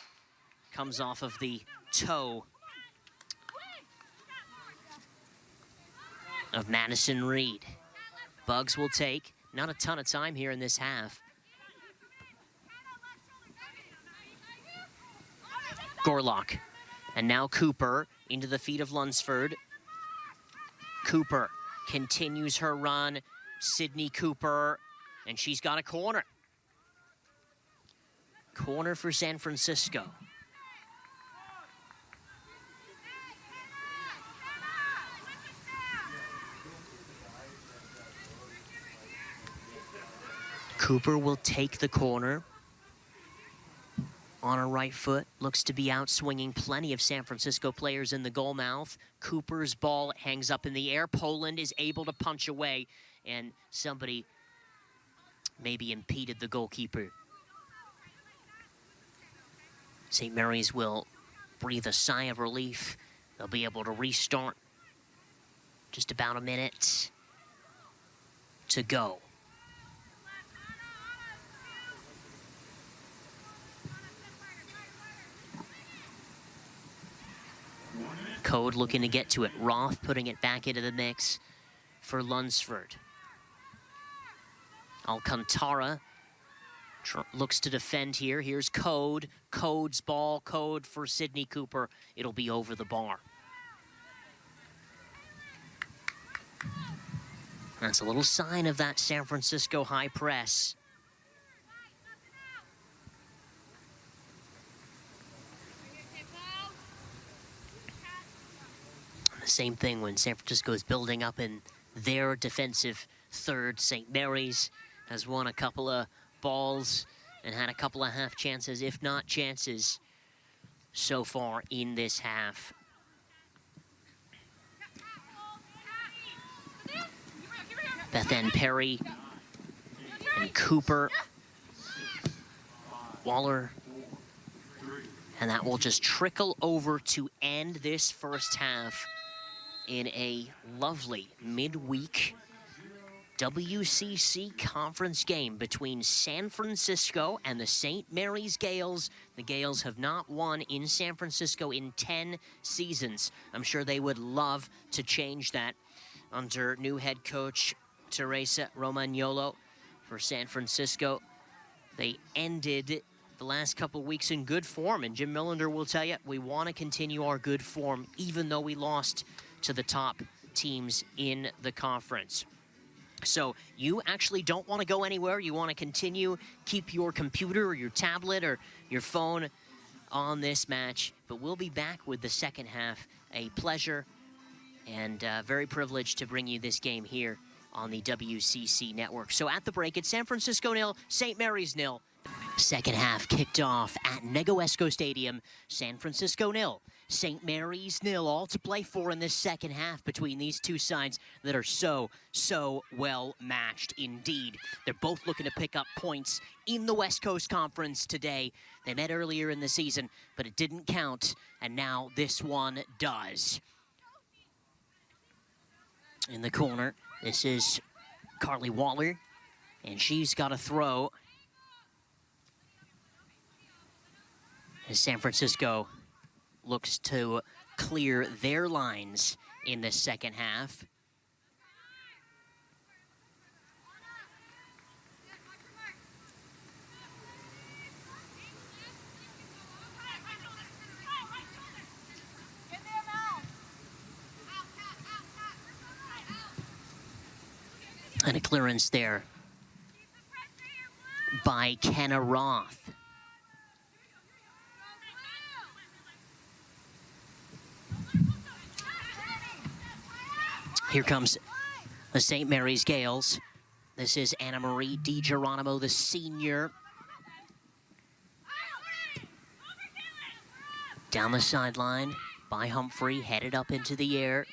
A: Comes off of the toe of Madison Reed. Bugs will take not a ton of time here in this half. Gorlock. And now Cooper into the feet of Lunsford. Cooper continues her run. Sydney Cooper, and she's got a corner. Corner for San Francisco. Cooper will take the corner. On her right foot, looks to be out swinging plenty of San Francisco players in the goal mouth. Cooper's ball hangs up in the air. Poland is able to punch away, and somebody maybe impeded the goalkeeper. St. Mary's will breathe a sigh of relief. They'll be able to restart. Just about a minute to go. Code looking to get to it. Roth putting it back into the mix for Lunsford. Alcantara looks to defend here. Here's Code. Code's ball. Code for Sydney Cooper. It'll be over the bar. That's a little sign of that San Francisco high press. The same thing when San Francisco is building up in their defensive third. St. Mary's has won a couple of balls and had a couple of half chances, if not chances, so far in this half. Bethann Perry and Cooper. Waller. And that will just trickle over to end this first half in a lovely midweek WCC conference game between San Francisco and the St. Mary's Gales. The Gales have not won in San Francisco in 10 seasons. I'm sure they would love to change that under new head coach Teresa Romagnolo for San Francisco. They ended the last couple of weeks in good form, and Jim Millender will tell you, we want to continue our good form even though we lost to the top teams in the conference. So you actually don't want to go anywhere. You want to continue, keep your computer or your tablet or your phone on this match. But we'll be back with the second half. A pleasure and very privileged to bring you this game here on the WCC network. So at the break, it's San Francisco 0, St. Mary's 0. Second half kicked off at Negoesco Stadium. San Francisco 0, St. Mary's 0. All to play for in this second half between these two sides that are so well matched indeed. They're both looking to pick up points in the West Coast Conference today. They met earlier in the season, but it didn't count, and now this one does. In the corner, this is Carly Waller, and she's got a throw. As San Francisco looks to clear their lines in the second half. And a clearance there by Kenna Roth. Here comes the St. Mary's Gales. This is Anna Marie DiGeronimo, the senior. Down the sideline by Humphrey, headed up into the air.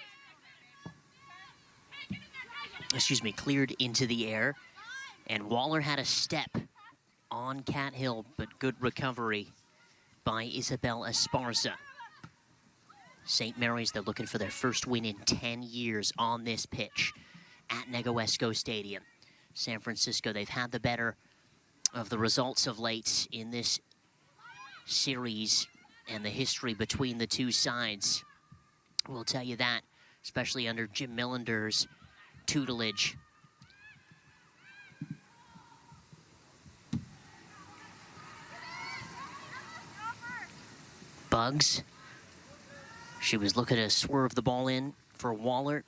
A: Excuse me, cleared into the air. And Waller had a step on Cat Hill, but good recovery by Isabel Esparza. St. Mary's, they're looking for their first win in 10 years on this pitch at Negewesco Stadium. San Francisco, they've had the better of the results of late in this series, and the history between the two sides will tell you that, especially under Jim Millender's tutelage. Bugs. She was looking to swerve the ball in for Waller,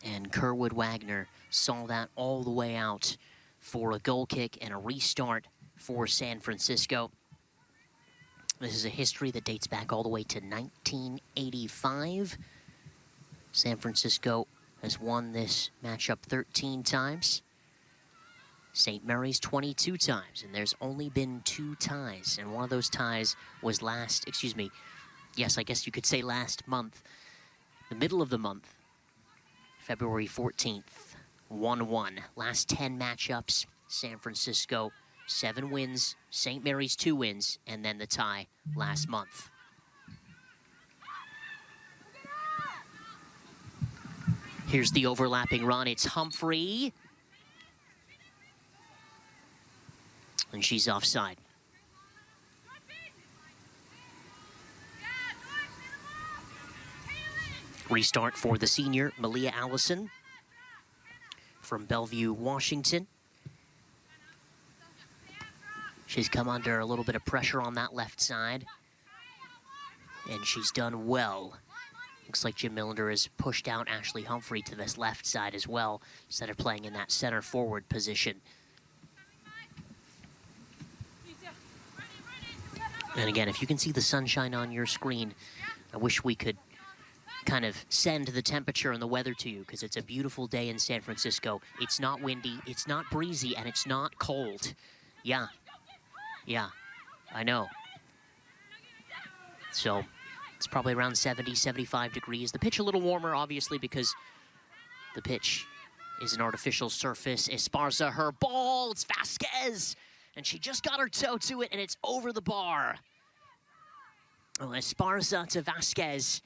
A: and Kerwood Wagner saw that all the way out for a goal kick and a restart for San Francisco. This is a history that dates back all the way to 1985. San Francisco has won this matchup 13 times. St. Mary's 22 times, and there's only been 2 ties, and one of those ties was yes, I guess you could say last month, the middle of the month, February 14th, 1-1. Last 10 matchups, San Francisco, 7 wins, St. Mary's 2 wins, and then the tie last month. Here's the overlapping run. It's Humphrey. And she's offside. Restart for the senior, Malia Allison from Bellevue, Washington. She's come under a little bit of pressure on that left side, and she's done well. Looks like Jim Millender has pushed out Ashley Humphrey to this left side as well, instead of playing in that center forward position. And again, if you can see the sunshine on your screen, I wish we could kind of send the temperature and the weather to you, because it's a beautiful day in San Francisco. It's not windy, it's not breezy, and it's not cold. Yeah, I know. So it's probably around 70, 75 degrees. The pitch a little warmer, obviously, because the pitch is an artificial surface. Esparza, her ball, it's Vasquez, and she just got her toe to it, and it's over the bar. Oh, Esparza to Vasquez.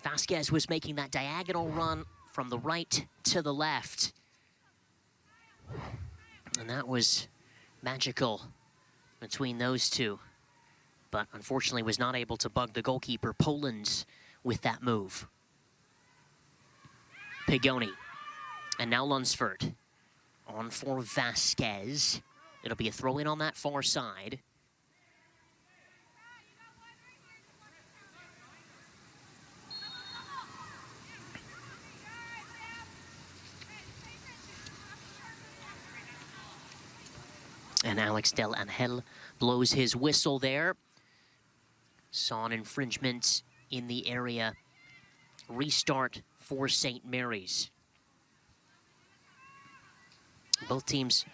A: Vasquez was making that diagonal run from the right to the left. And that was magical between those two. But unfortunately was not able to bug the goalkeeper, Poland, with that move. Pigoni. And now Lunsford. On for Vasquez. It'll be a throw-in on that far side. And Alex Del Angel blows his whistle there. Saw an infringement in the area. Restart for St. Mary's. Both teams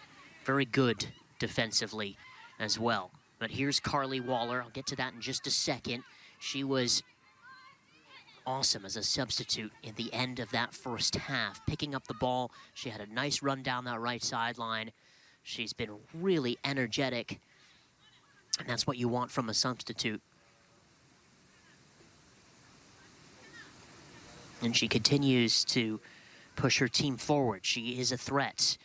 A: very good defensively as well. But here's Carly Waller. I'll get to that in just a second. She was awesome as a substitute in the end of that first half. Picking up the ball, she had a nice run down that right sideline. She's been really energetic, and that's what you want from a substitute. And she continues to push her team forward. She is a threat.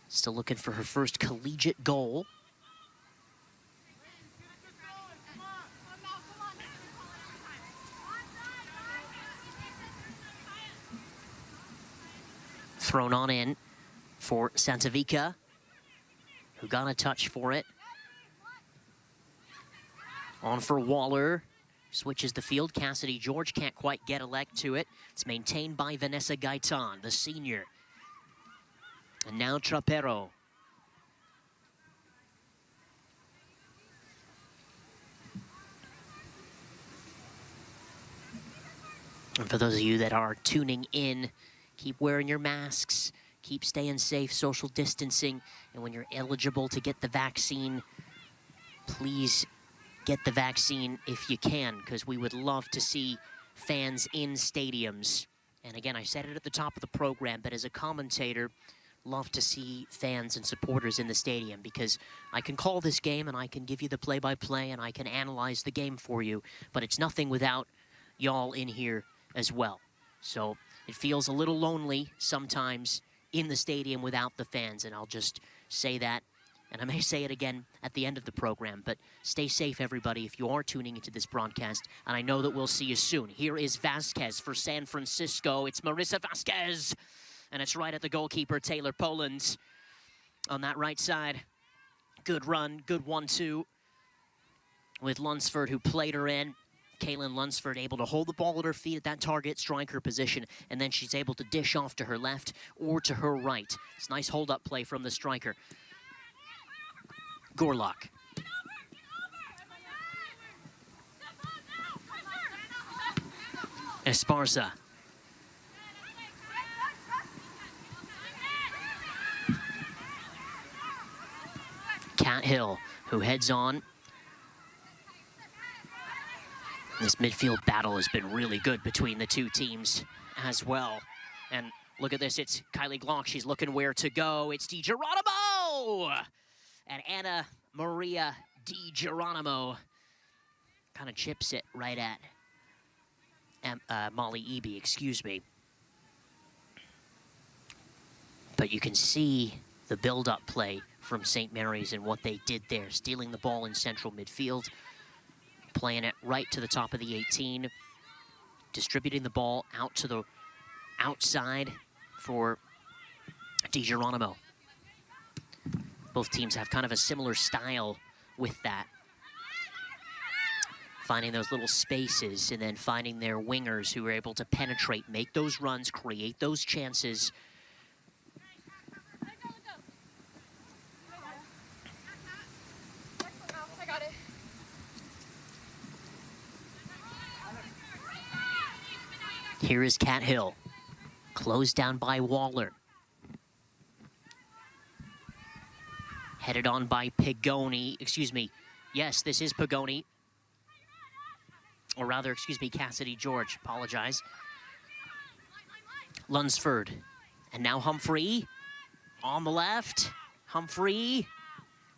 A: Still looking for her first collegiate goal. Thrown on in for Santavica, who got a touch for it. On for Waller. switches the field. Cassidy George can't quite get a leg to it. It's maintained by Vanessa Gaitan, the senior. And now Trapero. And for those of you that are tuning in, keep wearing your masks, keep staying safe, social distancing, and when you're eligible to get the vaccine, please get the vaccine if you can, because we would love to see fans in stadiums. And again, I said it at the top of the program, but as a commentator, love to see fans and supporters in the stadium, because I can call this game and I can give you the play-by-play and I can analyze the game for you, but it's nothing without y'all in here as well. So it feels a little lonely sometimes in the stadium without the fans, and I'll just say that, and I may say it again at the end of the program, but stay safe, everybody, if you are tuning into this broadcast, and I know that we'll see you soon. Here is Vasquez for San Francisco. It's Marissa Vasquez, and it's right at the goalkeeper, Taylor Poland, on that right side. Good run, good 1-2 with Lunsford, who played her in. Kaylin Lunsford able to hold the ball at her feet at that target striker position, and then she's able to dish off to her left or to her right. It's a nice hold-up play from the striker. Gorlock. Esparza. Cat Hill, who heads on. This midfield battle has been really good between the two teams as well. And look at this, it's Kylie Glock. She's looking where to go. It's DiGeronimo! And Anna Maria DiGeronimo kind of chips it right at Molly Eby, excuse me. But you can see the build-up play from St. Mary's and what they did there, stealing the ball in central midfield, playing it right to the top of the 18, distributing the ball out to the outside for DiGeronimo. Both teams have kind of a similar style with that. Finding those little spaces and then finding their wingers who are able to penetrate, make those runs, create those chances. Here is Cat Hill, closed down by Waller. Headed on by Pagoni, excuse me. Yes, this is Pagoni. Or rather, excuse me, Cassidy George, apologize. Lunsford, and now Humphrey on the left. Humphrey,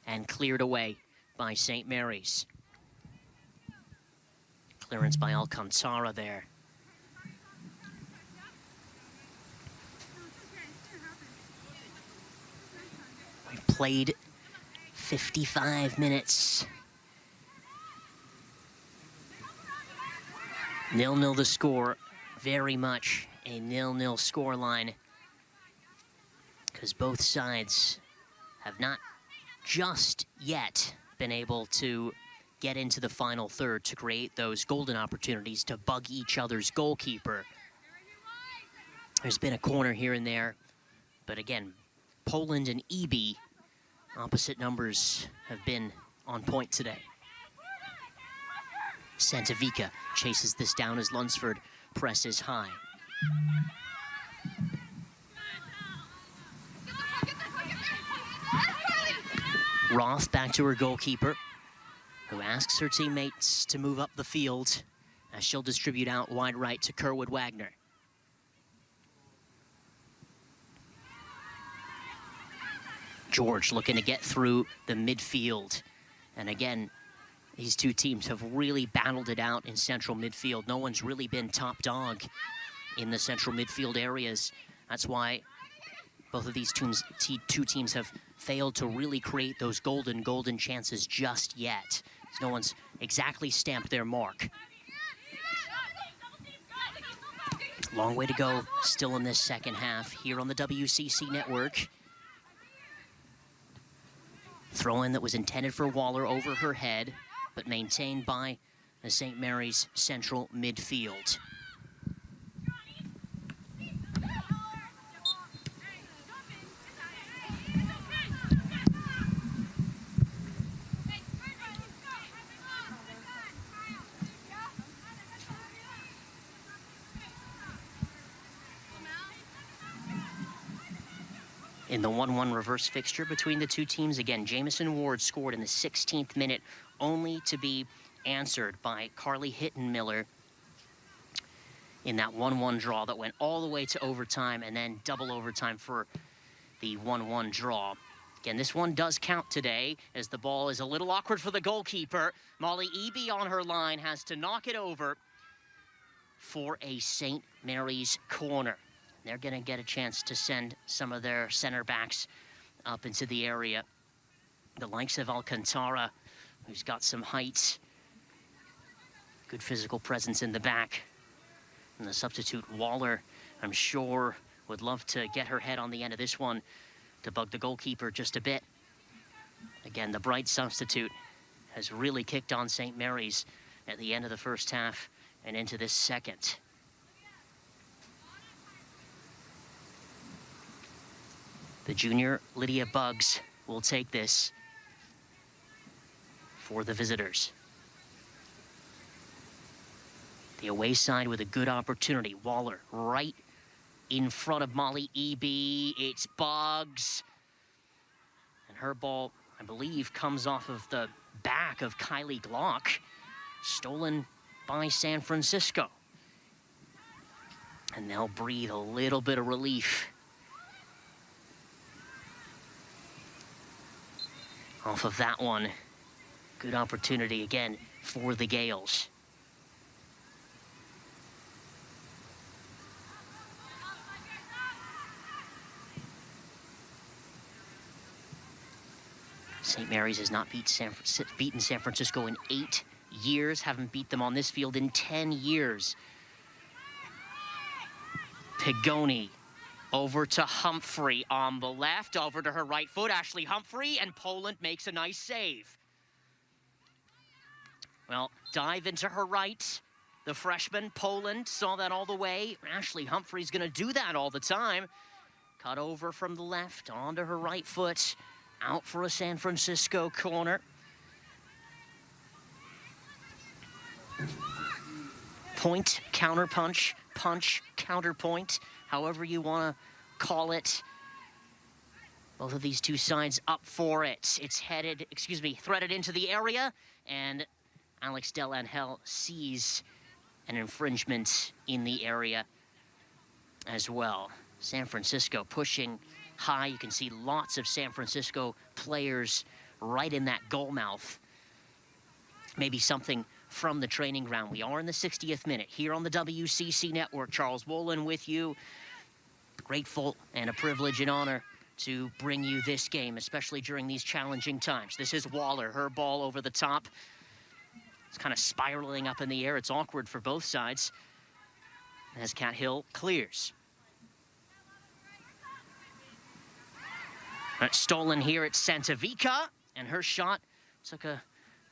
A: and cleared away by St. Mary's. Clearance by Alcantara there. We played 55 minutes. 0-0 the score, very much a 0-0 scoreline, because both sides have not just yet been able to get into the final third to create those golden opportunities to bug each other's goalkeeper. There's been a corner here and there, but again, Poland and Eby, opposite numbers, have been on point today. Santavica chases this down as Lunsford presses high. Roth back to her goalkeeper, who asks her teammates to move up the field as she'll distribute out wide right to Kerwood Wagner. George looking to get through the midfield. And again, these two teams have really battled it out in central midfield. No one's really been top dog in the central midfield areas. That's why both of these two teams have failed to really create those golden chances just yet. No one's exactly stamped their mark. Long way to go still in this second half here on the WCC network. Throw-in that was intended for Waller over her head, but maintained by the St. Mary's central midfield. In the 1-1 reverse fixture between the two teams, again, Jamison Ward scored in the 16th minute, only to be answered by Carly Hittenmiller in that 1-1 draw that went all the way to overtime and then double overtime for the 1-1 draw. Again, this one does count today as the ball is a little awkward for the goalkeeper. Molly Eby on her line has to knock it over for a St. Mary's corner. They're going to get a chance to send some of their center backs up into the area. The likes of Alcantara, who's got some height, good physical presence in the back. And the substitute Waller, I'm sure, would love to get her head on the end of this one to bug the goalkeeper just a bit. Again, the bright substitute has really kicked on St. Mary's at the end of the first half and into this second. The junior Lydia Buggs will take this for the visitors. The away side with a good opportunity. Waller right in front of Molly Eby. It's Buggs. And her ball, I believe, comes off of the back of Kylie Glock. Stolen by San Francisco. And they'll breathe a little bit of relief off of that one. Good opportunity again for the Gales. St. Mary's has not beaten San Francisco in 8 years, haven't beat them on this field in 10 years. Pigoni over to Humphrey on the left, over to her right foot, Ashley Humphrey, and Poland makes a nice save. Well, dive into her right. The freshman, Poland, saw that all the way. Ashley Humphrey's gonna do that all the time. Cut over from the left, onto her right foot, out for a San Francisco corner. Point, counterpunch, punch, counterpoint, however you want to call it. Both of these two sides up for it. It's threaded into the area, and Alex Del Angel sees an infringement in the area as well. San Francisco pushing high. You can see lots of San Francisco players right in that goal mouth. Maybe something from the training ground. We are in the 60th minute here on the WCC Network. Charles Wolin with you. Grateful and a privilege and honor to bring you this game, especially during these challenging times. This is Waller, her ball over the top. It's kind of spiraling up in the air. It's awkward for both sides as Cathill clears. Stolen here at Santavica, and her shot took a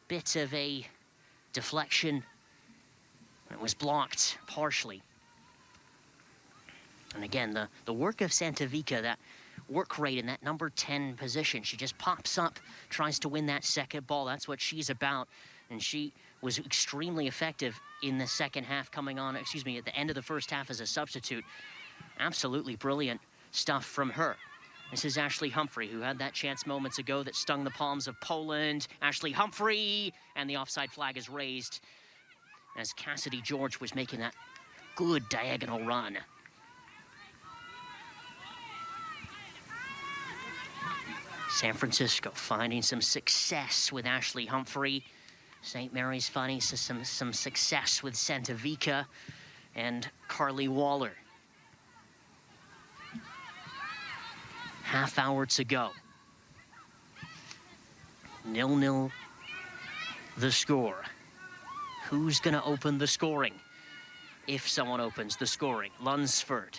A: bit of a deflection. It was blocked partially. And again, the work of Santavica, that work rate in that number 10 position, she just pops up, tries to win that second ball. That's what she's about. And she was extremely effective in the second half, coming on, at the end of the first half as a substitute. Absolutely brilliant stuff from her. This is Ashley Humphrey, who had that chance moments ago that stung the palms of Poland. Ashley Humphrey, and the offside flag is raised as Cassidy George was making that good diagonal run. San Francisco finding some success with Ashley Humphrey. St. Mary's finding some success with Santavica and Carly Waller. Half hour to go. 0-0 the score. Who's gonna open the scoring? If someone opens the scoring. Lunsford.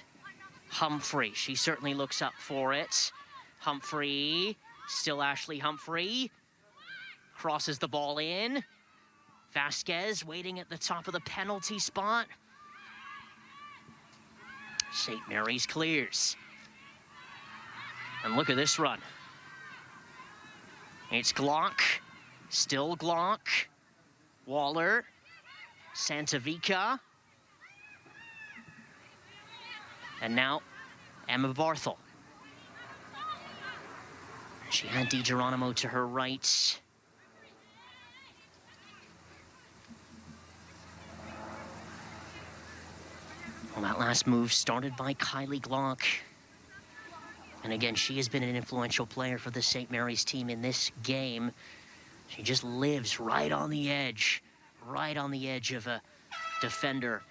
A: Humphrey, she certainly looks up for it. Humphrey, still Ashley Humphrey. Crosses the ball in. Vasquez waiting at the top of the penalty spot. St. Mary's clears. And look at this run. It's Glock, still Glock, Waller, Santavica, and now Emma Barthel. She had DiGeronimo to her right. Well, that last move started by Kylie Glock. And again, she has been an influential player for the St. Mary's team in this game. She just lives right on the edge of a defender.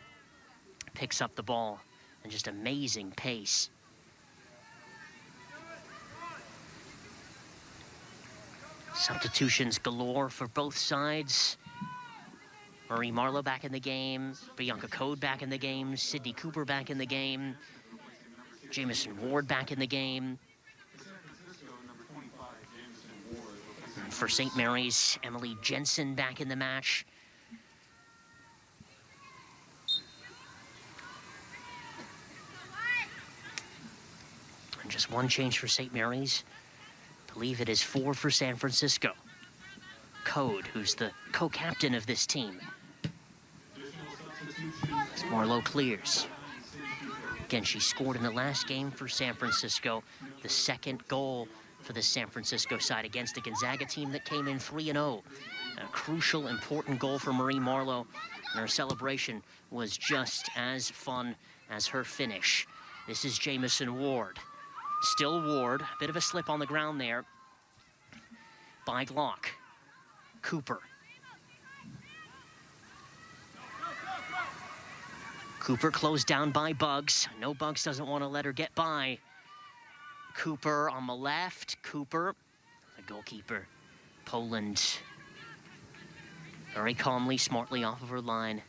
A: Picks up the ball and just amazing pace. Substitutions galore for both sides. Marie Marlowe back in the game, Bianca Code back in the game, Sydney Cooper back in the game, Jamison Ward back in the game. For St. Mary's, Emily Jensen back in the match. And just one change for St. Mary's. I believe it is 4 for San Francisco. Code, who's the co-captain of this team. As Marlowe clears. Again, she scored in the last game for San Francisco, the second goal for the San Francisco side against a Gonzaga team that came in 3-0. A crucial, important goal for Marie Marlowe, and her celebration was just as fun as her finish. This is Jamison Ward. Still Ward, a bit of a slip on the ground there by Glock. Cooper. Cooper closed down by Bugs. No, Bugs doesn't want to let her get by. Cooper on the left. Cooper, the goalkeeper. Poland. Very calmly, smartly off of her line.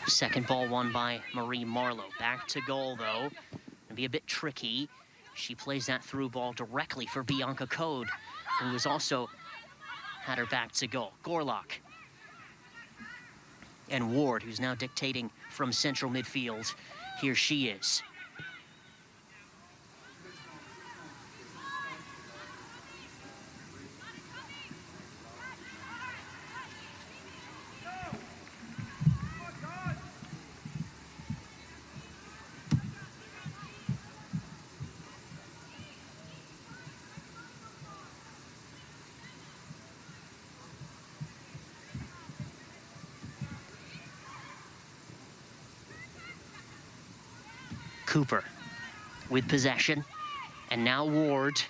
A: Second ball won by Marie Marlowe. Back to goal, though. It'll be a bit tricky. She plays that through ball directly for Bianca Code, who has also had her back to goal. Gorlock. And Ward, who's now dictating from central midfield. Here she is. Cooper with possession, and now Ward.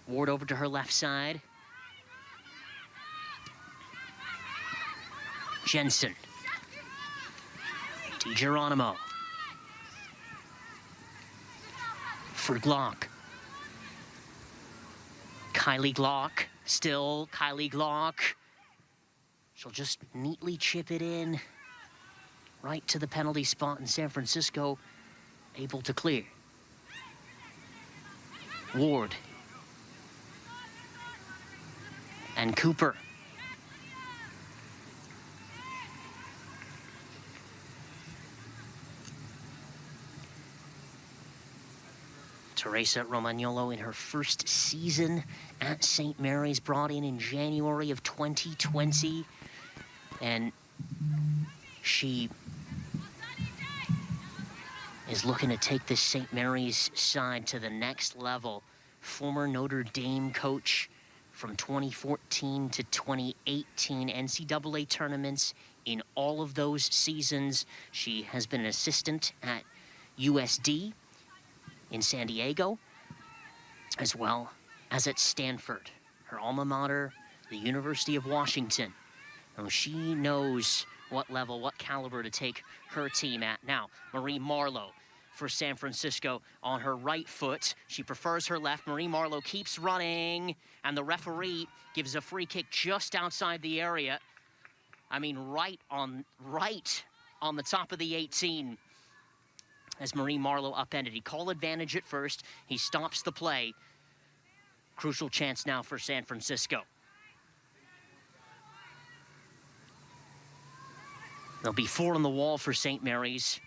A: Ward over to her left side. Jensen. DiGeronimo. For Glock. Kylie Glock, still Kylie Glock. She'll just neatly chip it in. Right to the penalty spot in San Francisco, able to clear. Ward. And Cooper. Teresa Romagnolo in her first season at St. Mary's, brought in January of 2020. And she is looking to take this St. Mary's side to the next level. Former Notre Dame coach from 2014 to 2018 NCAA tournaments. In all of those seasons, she has been an assistant at USD in San Diego, as well as at Stanford, her alma mater, the University of Washington. And she knows what level, what caliber to take her team at. Now, Marie Marlowe for San Francisco on her right foot. She prefers her left. Marie Marlowe keeps running, and the referee gives a free kick just outside the area. I mean, right on the top of the 18 as Marie Marlowe upended. He called advantage at first. He stops the play. Crucial chance now for San Francisco. There'll be 4 on the wall for St. Mary's.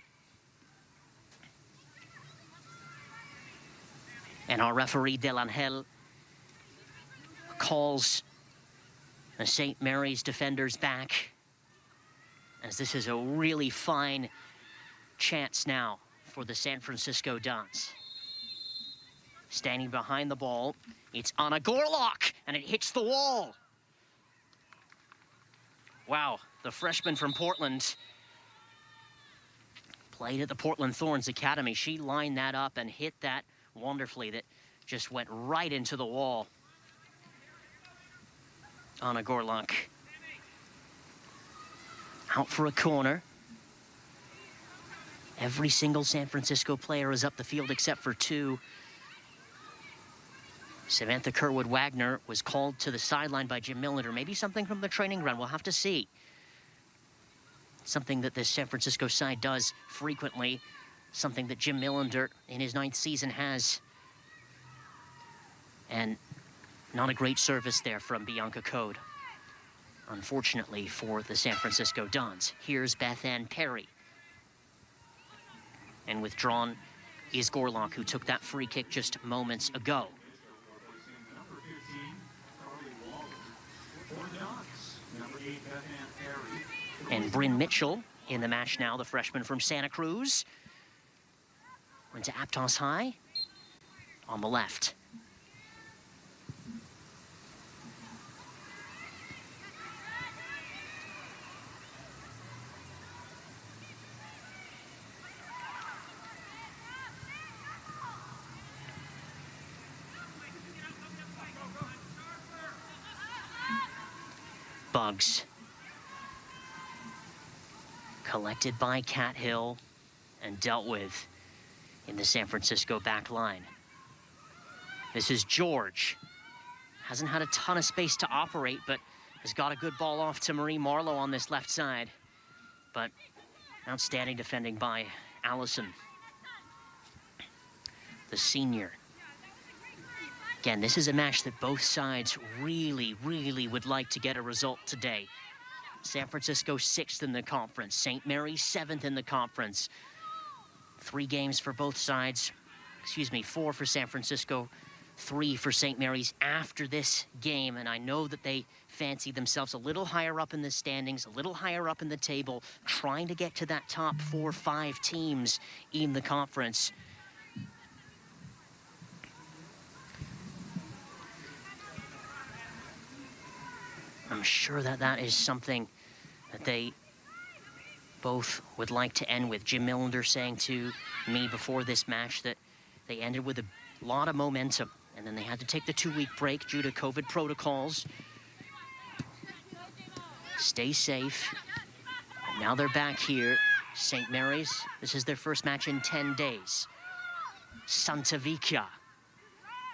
A: And our referee, Delangel, calls the St. Mary's defenders back, as this is a really fine chance now for the San Francisco Dons. Standing behind the ball, it's Anna Gorlock, and it hits the wall. Wow, the freshman from Portland played at the Portland Thorns Academy. She lined that up and hit that wonderfully. That just went right into the wall. Anna Gorlock out for a corner. Every single San Francisco player is up the field except for 2. Samantha Kerwood-Wagner was called to the sideline by Jim Millender. Maybe something from the training ground. We'll have to see. Something that the San Francisco side does frequently. Something that Jim Millender in his 9th season has. And not a great service there from Bianca Code, unfortunately, for the San Francisco Dons. Here's Beth Ann Perry. And withdrawn is Gorlock, who took that free kick just moments ago. And Bryn Mitchell in the match now, the freshman from Santa Cruz. Went to Aptos High on the left. Bugs. Collected by Cathill and dealt with in the San Francisco back line. This is George. Hasn't had a ton of space to operate, but has got a good ball off to Marie Marlowe on this left side. But outstanding defending by Allison, the senior. Again, this is a match that both sides really, really would like to get a result today. San Francisco 6th in the conference, St. Mary's 7th in the conference. 3 games for both sides, 4 for San Francisco, 3 for St. Mary's after this game. And I know that they fancy themselves a little higher up in the standings, a little higher up in the table, trying to get to that top 4-5 teams in the conference. I'm sure that that is something that they both would like to end with. Jim Millender saying to me before this match that they ended with a lot of momentum, and then they had to take the 2-week break due to COVID protocols. Stay safe. And now they're back here. St. Mary's, this is their first match in 10 days. Santa Vicia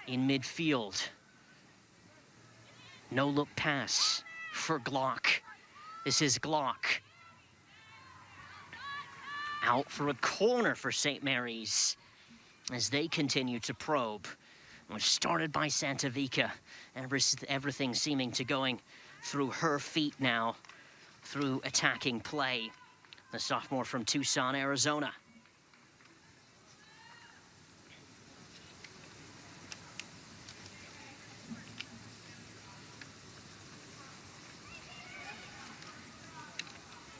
A: in midfield. No look pass for Glock. This is Glock. Out for a corner for St. Mary's as they continue to probe. Which started by Santa Vicia. Everything seeming to going through her feet now, through attacking play. The sophomore from Tucson, Arizona.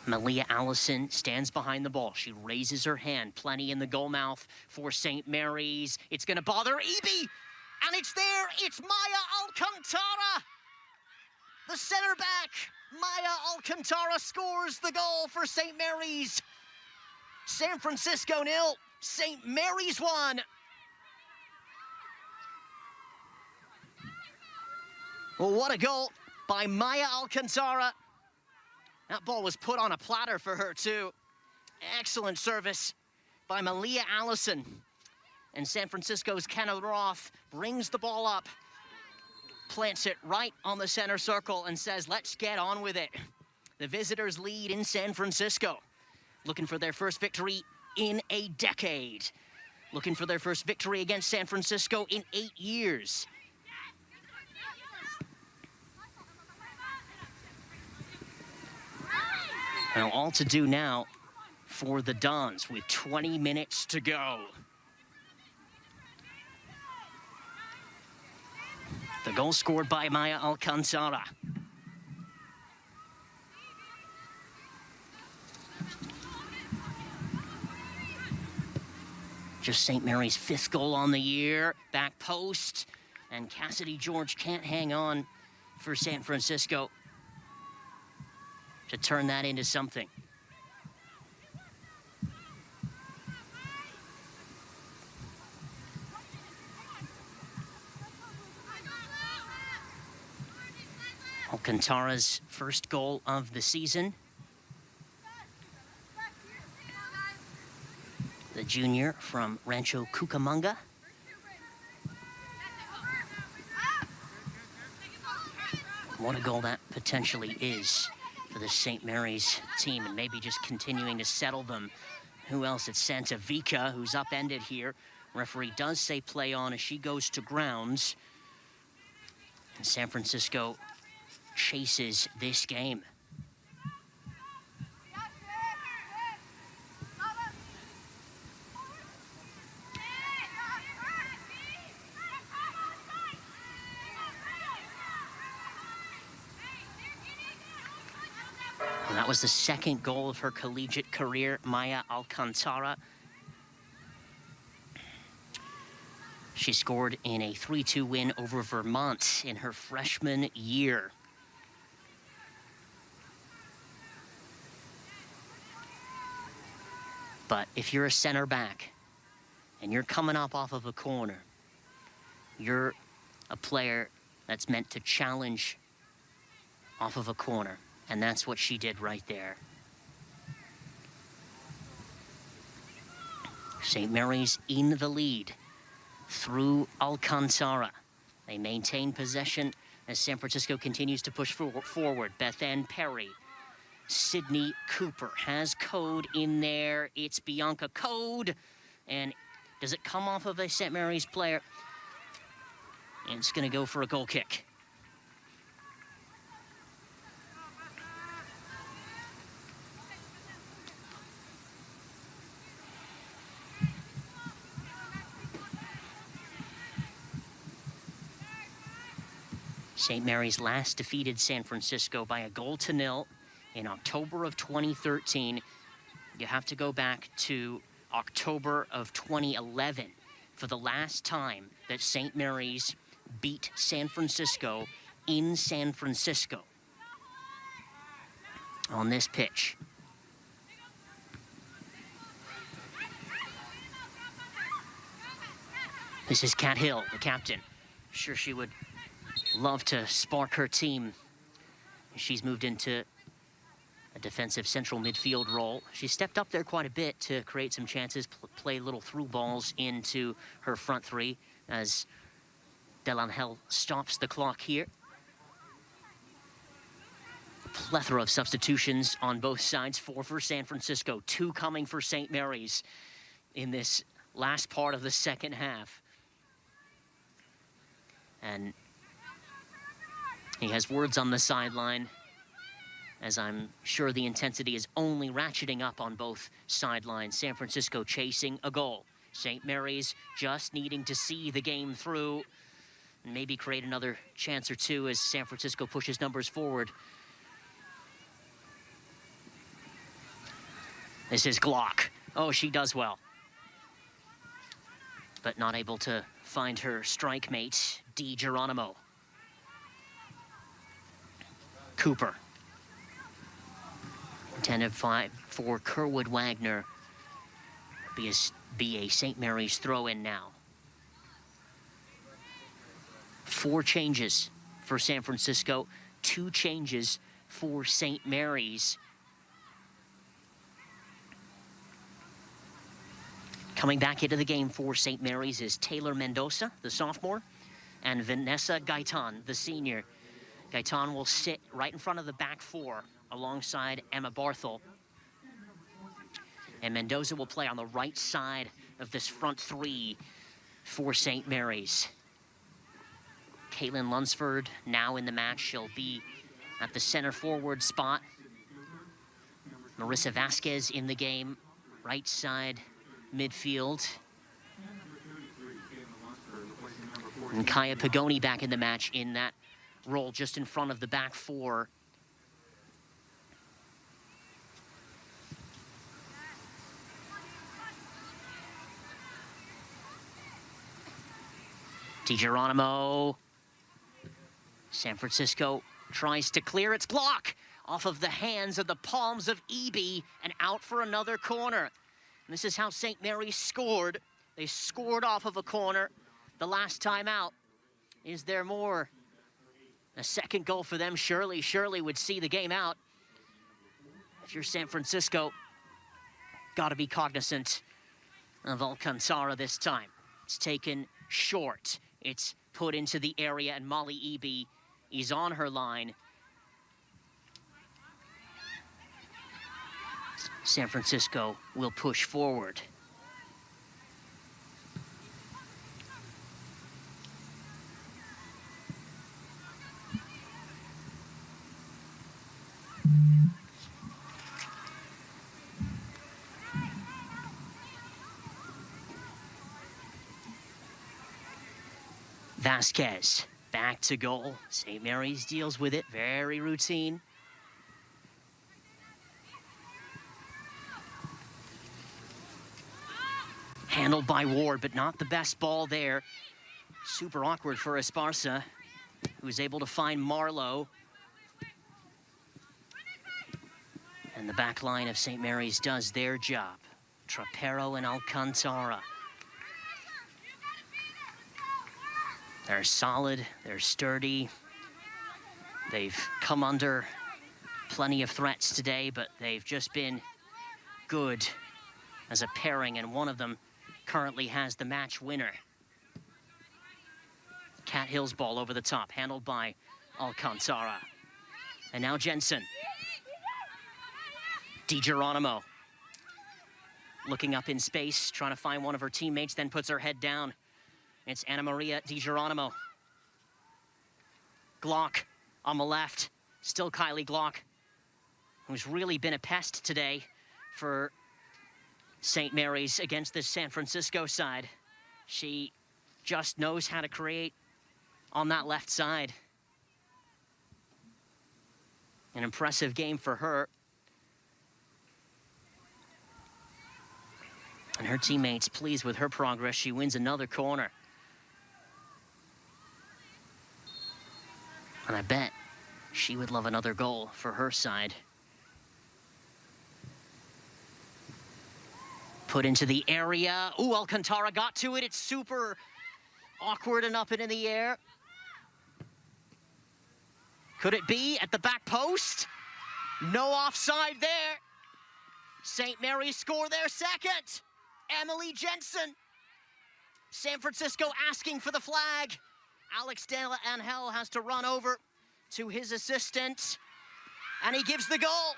A: Malia Allison stands behind the ball. She raises her hand. Plenty in the goal mouth for St. Mary's. It's going to bother Eby. And it's there. It's Maya Alcantara. The center back. Maya Alcantara scores the goal for St. Mary's. San Francisco 0, St. Mary's 1. Well, what a goal by Maya Alcantara. That ball was put on a platter for her, too. Excellent service by Malia Allison. And San Francisco's Kenna Roth brings the ball up, plants it right on the center circle, and says, let's get on with it. The visitors lead in San Francisco, looking for their first victory in a decade. Looking for their first victory against San Francisco in 8 years. Well, all to do now for the Dons with 20 minutes to go. The goal scored by Maya Alcantara. Just St. Mary's 5th goal on the year. Back post. And Cassidy George can't hang on for San Francisco to turn that into something. Alcantara's first goal of the season. The junior from Rancho Cucamonga. What a goal that potentially is for the St. Mary's team, and maybe just continuing to settle them. Who else? It's Santa Vica, who's upended here. Referee does say play on as she goes to grounds. And San Francisco chases this game. And that was the second goal of her collegiate career, Maya Alcantara. She scored in a 3-2 win over Vermont in her freshman year. But if you're a center back and you're coming up off of a corner, you're a player that's meant to challenge off of a corner. And that's what she did right there. St. Mary's in the lead through Alcantara. They maintain possession as San Francisco continues to push forward. Beth Ann Perry. Sydney Cooper has Code in there. It's Bianca Code. And does it come off of a St. Mary's player? And it's going to go for a goal kick. St. Mary's last defeated San Francisco by 1-0 in October of 2013. You have to go back to October of 2011 for the last time that St. Mary's beat San Francisco in San Francisco on this pitch. This is Kat Hill, the captain. Sure, she would love to spark her team. She's moved into a defensive central midfield role. She stepped up there quite a bit to create some chances, play little through balls into her front three as Delangel stops the clock here. Plethora of substitutions on both sides, 4 for San Francisco, 2 coming for St. Mary's in this last part of the second half. And he has words on the sideline, as I'm sure the intensity is only ratcheting up on both sidelines. San Francisco chasing a goal. St. Mary's just needing to see the game through and maybe create another chance or two as San Francisco pushes numbers forward. This is Glock. Oh, she does well. But not able to find her strike mate, DiGeronimo. Cooper. Intended for Kerwood Wagner. Be a St. Mary's throw-in now. 4 changes for San Francisco, 2 changes for St. Mary's. Coming back into the game for St. Mary's is Taylor Mendoza, the sophomore, and Vanessa Gaitan, the senior. Gaitan will sit right in front of the back 4 alongside Emma Barthel. And Mendoza will play on the right side of this front three for St. Mary's. Caitlin Lunsford now in the match. She'll be at the center forward spot. Marissa Vasquez in the game, right side midfield. And Kaya Pagoni back in the match in that role just in front of the back four. DiGeronimo. San Francisco tries to clear its block off of the hands of the palms of Eby and out for another corner. And this is how St. Mary's scored. They scored off of a corner the last time out. Is there more? A second goal for them surely would see the game out. If you're San Francisco, got to be cognizant of Alcantara this time. It's taken short. It's put into the area, and Molly Eby is on her line. San Francisco will push forward. Vasquez back to goal. St. Mary's deals with it, very routine. Handled by Ward, but not the best ball there. Super awkward for Esparza, who was able to find Marlowe. And the back line of St. Mary's does their job. Trapero and Alcantara. They're solid, they're sturdy. They've come under plenty of threats today, but they've just been good as a pairing, and one of them currently has the match winner. Cat Hill's ball over the top, handled by Alcantara. And now Jensen. DiGeronimo. Looking up in space, trying to find one of her teammates, then puts her head down. It's Anna Maria DiGeronimo. Glock on the left. Still Kylie Glock, who's really been a pest today for St. Mary's against this San Francisco side. She just knows how to create on that left side. An impressive game for her. And her teammates pleased with her progress. She wins another corner. And I bet she would love another goal for her side. Put into the area. Ooh, Alcantara got to it. It's super awkward and up and in the air. Could it be at the back post? No offside there. St. Mary's score their second. Emily Jensen. San Francisco asking for the flag. Alex De La Angel has to run over to his assistant, and he gives the goal.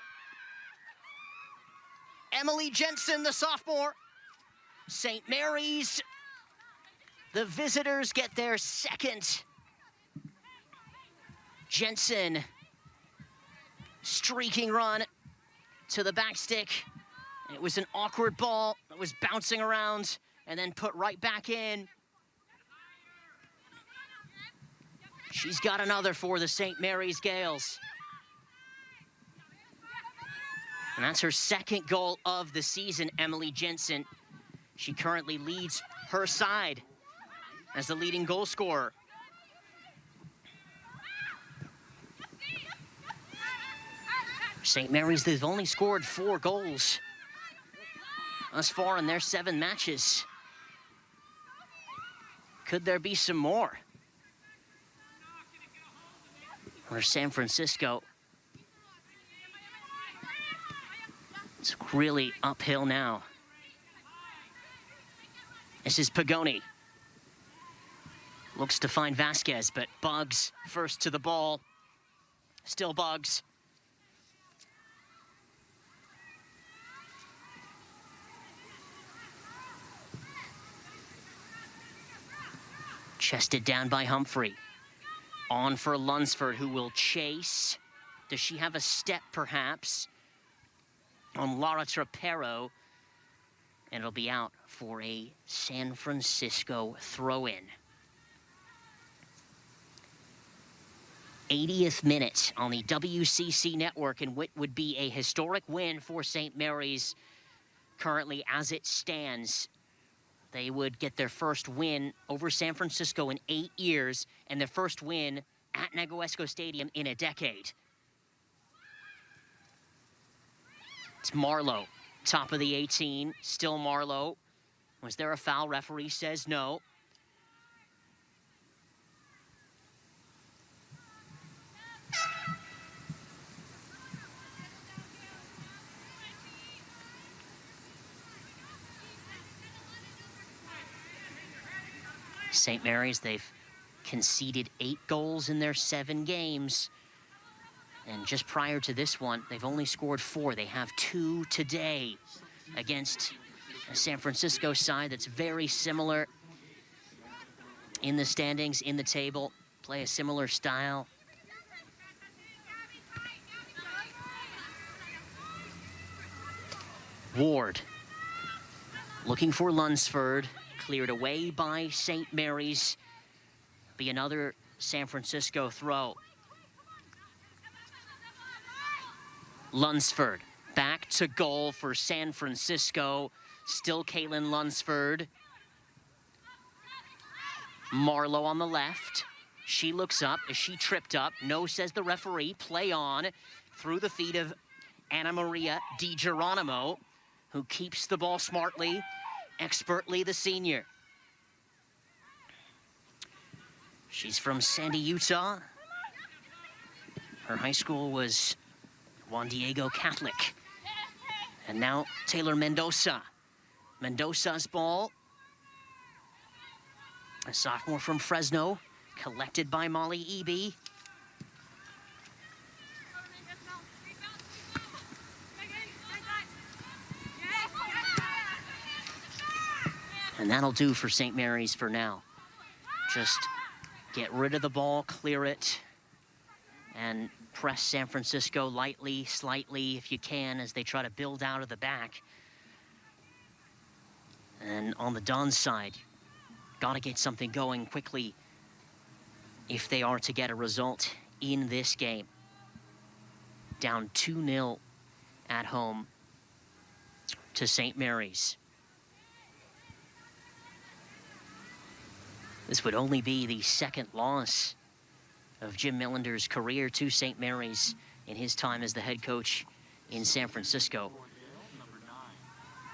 A: Emily Jensen, the sophomore. St. Mary's, the visitors, get their second. Jensen, streaking run to the back stick. It was an awkward ball that was bouncing around and then put right back in. She's got another for the St. Mary's Gales. And that's her second goal of the season, Emily Jensen. She currently leads her side as the leading goal scorer. St. Mary's, they've only scored 4 goals thus far in their 7 matches. Could there be some more? Or San Francisco, it's really uphill now. This is Pagoni. Looks to find Vasquez, but Buggs first to the ball. Still Buggs. Chested down by Humphrey. On for Lunsford, who will chase. Does she have a step, perhaps, on Laura Trapero? And it'll be out for a San Francisco throw-in. 80th minute on the WCC network, and what would be a historic win for St. Mary's. Currently, as it stands, they would get their first win over San Francisco in 8 years, and their first win at Negoesco Stadium in a decade. It's Marlowe, top of the 18, still Marlowe. Was there a foul? Referee says no. St. Mary's, they've conceded 8 goals in their 7 games. And just prior to this one, they've only scored 4. They have 2 today against a San Francisco side that's very similar in the standings, in the table, play a similar style. Ward looking for Lunsford, cleared away by St. Mary's. Be another San Francisco throw. Lunsford back to goal for San Francisco. Still Caitlin Lunsford. Marlowe on the left. She looks up. Is she tripped up? No, says the referee. Play on through the feet of Anna Maria DiGeronimo, who keeps the ball smartly, expertly, the senior. She's from Sandy, Utah. Her high school was Juan Diego Catholic. And now Taylor Mendoza. Mendoza's ball. A sophomore from Fresno, collected by Molly Eby. And that'll do for St. Mary's for now. Just get rid of the ball, clear it, and press San Francisco lightly, slightly, if you can, as they try to build out of the back. And on the Don's side, got to get something going quickly if they are to get a result in this game. Down 2-0 at home to St. Mary's. This would only be the second loss of Jim Millender's career to St. Mary's in his time as the head coach in San Francisco.
B: Number 9,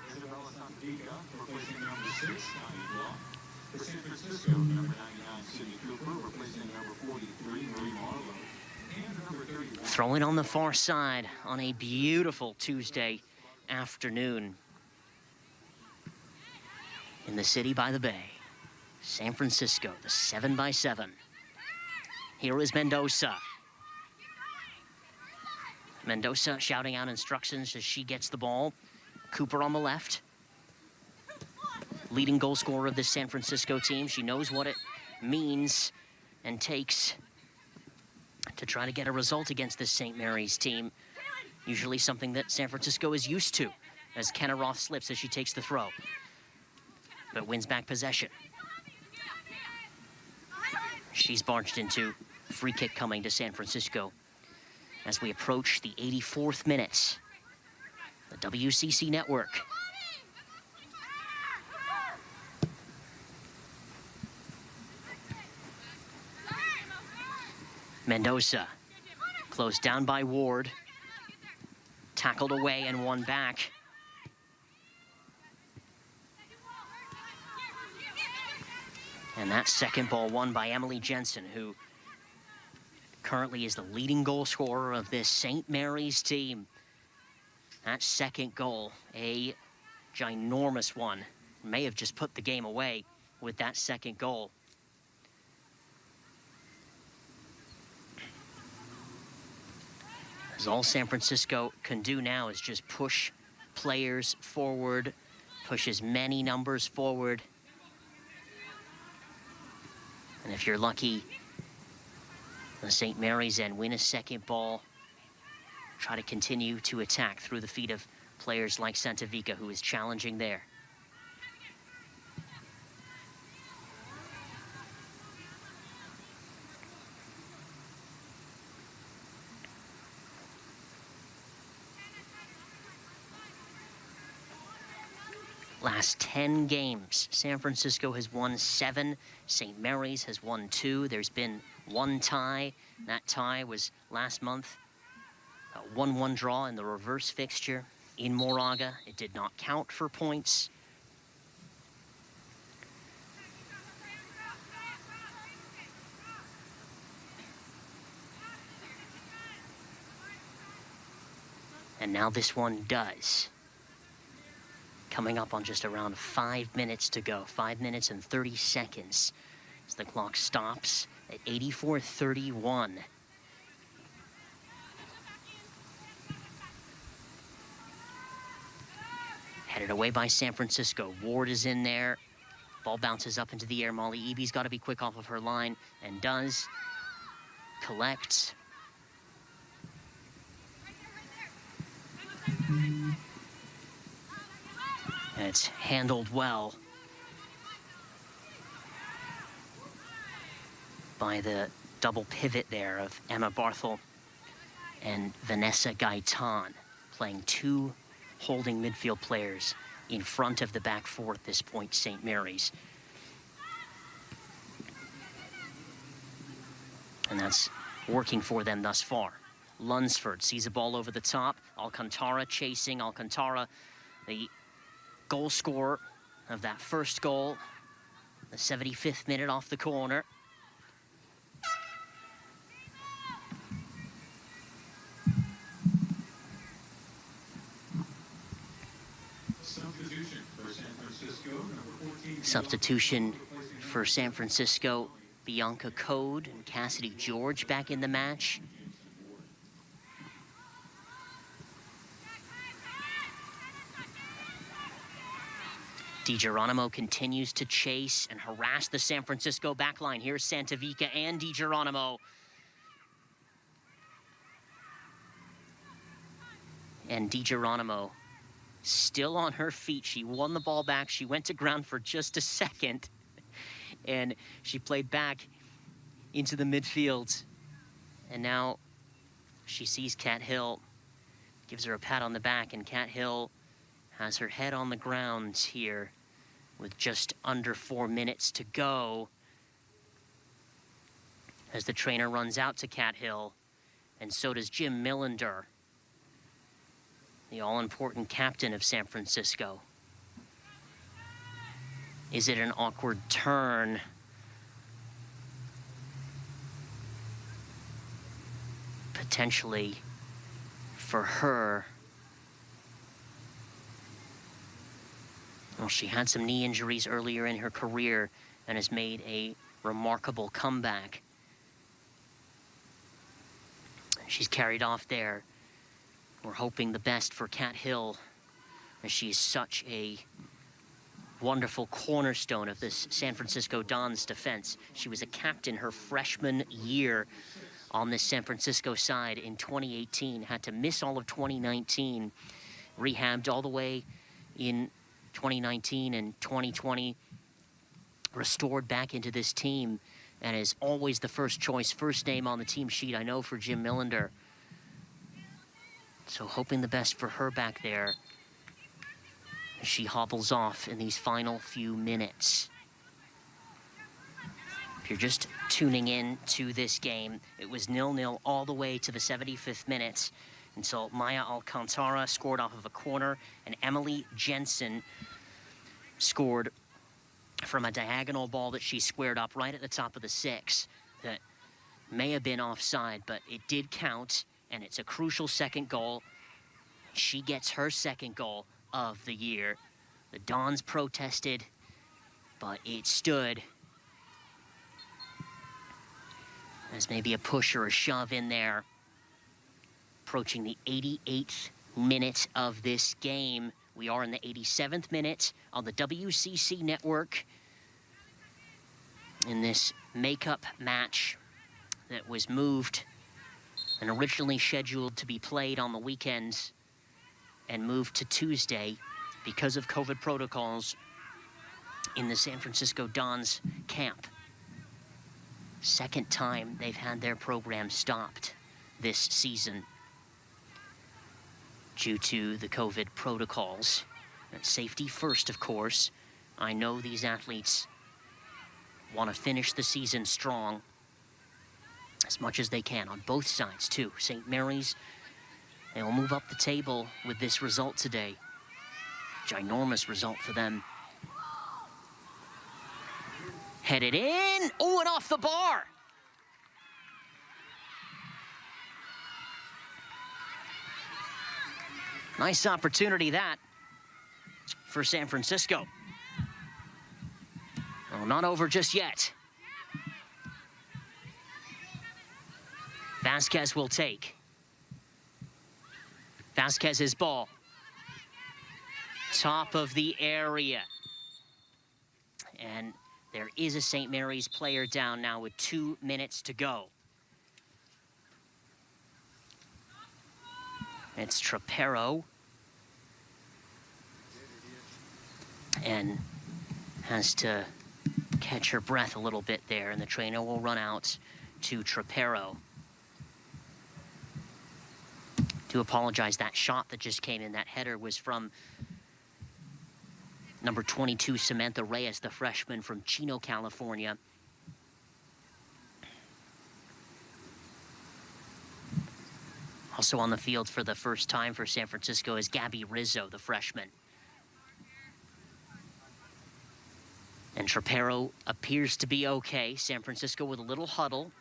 B: Isabella Santiga, replacing number 6, Connie Block. For San Francisco, number 99, Sydney Cooper, replacing number 43, Marie Marlowe. And number 31.
A: Throwing on the far side on a beautiful Tuesday afternoon in the city by the bay. San Francisco, the 7x7. Here is Mendoza. Mendoza shouting out instructions as she gets the ball. Cooper on the left. Leading goal scorer of this San Francisco team. She knows what it means and takes to try to get a result against this St. Mary's team. Usually something that San Francisco is used to, as Kenna Roth slips as she takes the throw, but wins back possession. She's barged into. Free kick coming to San Francisco as we approach the 84th minute. The WCC network. Mendoza, closed down by Ward. Tackled away and won back. And that second ball won by Emily Jensen, who currently is the leading goal scorer of this St. Mary's team. That second goal, a ginormous one. May have just put the game away with that second goal. As all San Francisco can do now is just push players forward, push as many numbers forward And if you're lucky, the St. Mary's end win a second ball, try to continue to attack through the feet of players like Santavica, who is challenging there. Last 10 games, San Francisco has won 7. St. Mary's has won 2. There's been one tie. That tie was last month. A 1-1 draw in the reverse fixture in Moraga. It did not count for points. And now this one does. Coming up on just around 5 minutes to go. 5 minutes and 30 seconds as the clock stops at 84:31. Headed away by San Francisco. Ward is in there. Ball bounces up into the air. Molly Eby's got to be quick off of her line, and does. Collects. And it's handled well by the double pivot there of Emma Barthel and Vanessa Gaitan, playing 2 holding midfield players in front of the back four at this point, St. Mary's. And that's working for them thus far. Lunsford sees a ball over the top. Alcantara chasing. Alcantara, the goal scorer of that first goal, the 75th minute off the corner.
B: Substitution for San Francisco, number 14.
A: Substitution for San Francisco, Bianca Code and Cassidy George back in the match. DiGeronimo continues to chase and harass the San Francisco backline. Here's Santavica and DiGeronimo. And DiGeronimo still on her feet. She won the ball back. She went to ground for just a second. And she played back into the midfield. And now she sees Cat Hill, gives her a pat on the back, and Cat Hill has her head on the ground here with just under 4 minutes to go as the trainer runs out to Cat Hill, and so does Jim Millender, the all-important captain of San Francisco. Is it an awkward turn? Potentially for her. Well, she had some knee injuries earlier in her career and has made a remarkable comeback. She's carried off there. We're hoping the best for Cat Hill, as she's such a wonderful cornerstone of this San Francisco Dons defense. She was a captain her freshman year on this San Francisco side in 2018, had to miss all of 2019, rehabbed all the way in 2019 and 2020, restored back into this team, and is always the first choice, first name on the team sheet, I know, for Jim Millender. So hoping the best for her back there as she hobbles off in these final few minutes. If you're just tuning in to this game, it was 0-0 all the way to the 75th minute until Maya Alcantara scored off of a corner, and Emily Jensen scored from a diagonal ball that she squared up right at the top of the 6 that may have been offside, but it did count, and it's a crucial second goal. She gets her second goal of the year. The Dons protested, but it stood. There's maybe a push or a shove in there. Approaching the 88th minute of this game. We are in the 87th minute on the WCC network. in this makeup match that was moved and originally scheduled to be played on the weekends and moved to Tuesday because of COVID protocols in the San Francisco Dons camp. Second time they've had their program stopped this season due to the COVID protocols. And safety first, of course. I know these athletes want to finish the season strong as much as they can on both sides, too. St. Mary's, they will move up the table with this result today. Ginormous result for them. Headed in. Oh, and off the bar. Nice opportunity that for San Francisco. Well, not over just yet. Vasquez will take. Vasquez's ball. Top of the area. And there is a St. Mary's player down now with 2 minutes to go. It's Trapero. And has to catch her breath a little bit there, and the trainer will run out to Trapero. Do apologize, that shot that just came in, that header was from number 22, Samantha Reyes, the freshman from Chino, California. Also on the field for the first time for San Francisco is Gabby Rizzo, the freshman. And Trapero appears to be okay. San Francisco with a little huddle.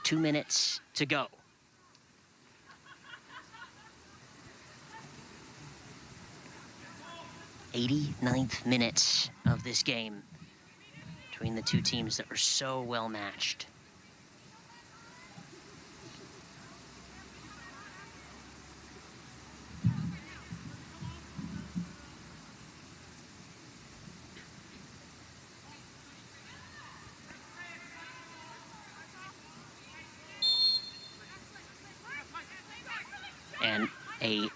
A: 2 minutes to go. '89th minute of this game between the two teams that are so well matched. And a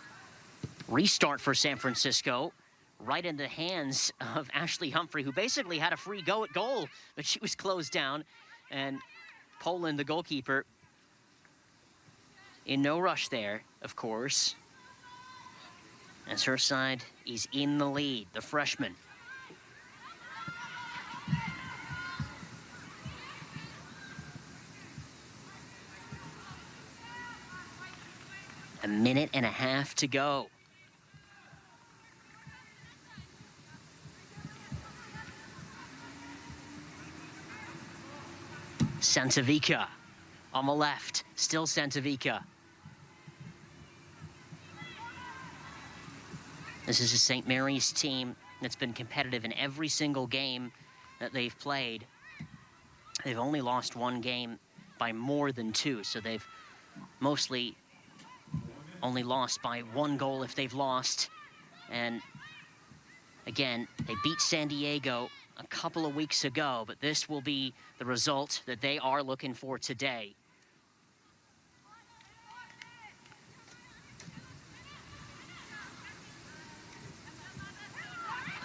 A: restart for San Francisco, right in the hands of Ashley Humphrey, who basically had a free go at goal, but she was closed down. And Poland, the goalkeeper, in no rush there, of course, as her side is in the lead, the freshman. A minute and a half to go. Santavica on the left, still Santavica. This is a St. Mary's team that's been competitive in every single game that they've played. They've only lost one game by more than 2, so they've mostly only lost by 1 goal if they've lost. And again, they beat San Diego a couple of weeks ago, but this will be the result that they are looking for today.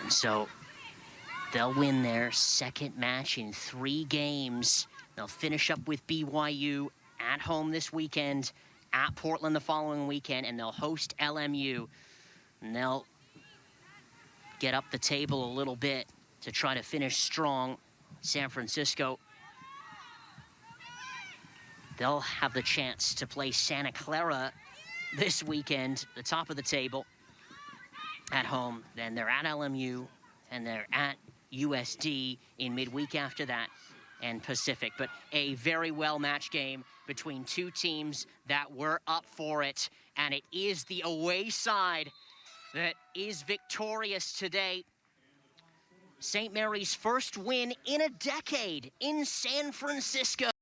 A: And so they'll win their second match in 3 games. They'll finish up with BYU at home this weekend, at Portland the following weekend, and they'll host LMU. And they'll get up the table a little bit to try to finish strong. San Francisco, they'll have the chance to play Santa Clara this weekend, the top of the table, at home. Then they're at LMU, and they're at USD in midweek after that, and Pacific. But a very well-matched game between two teams that were up for it, and it is the away side that is victorious today. St. Mary's first win in a decade in San Francisco.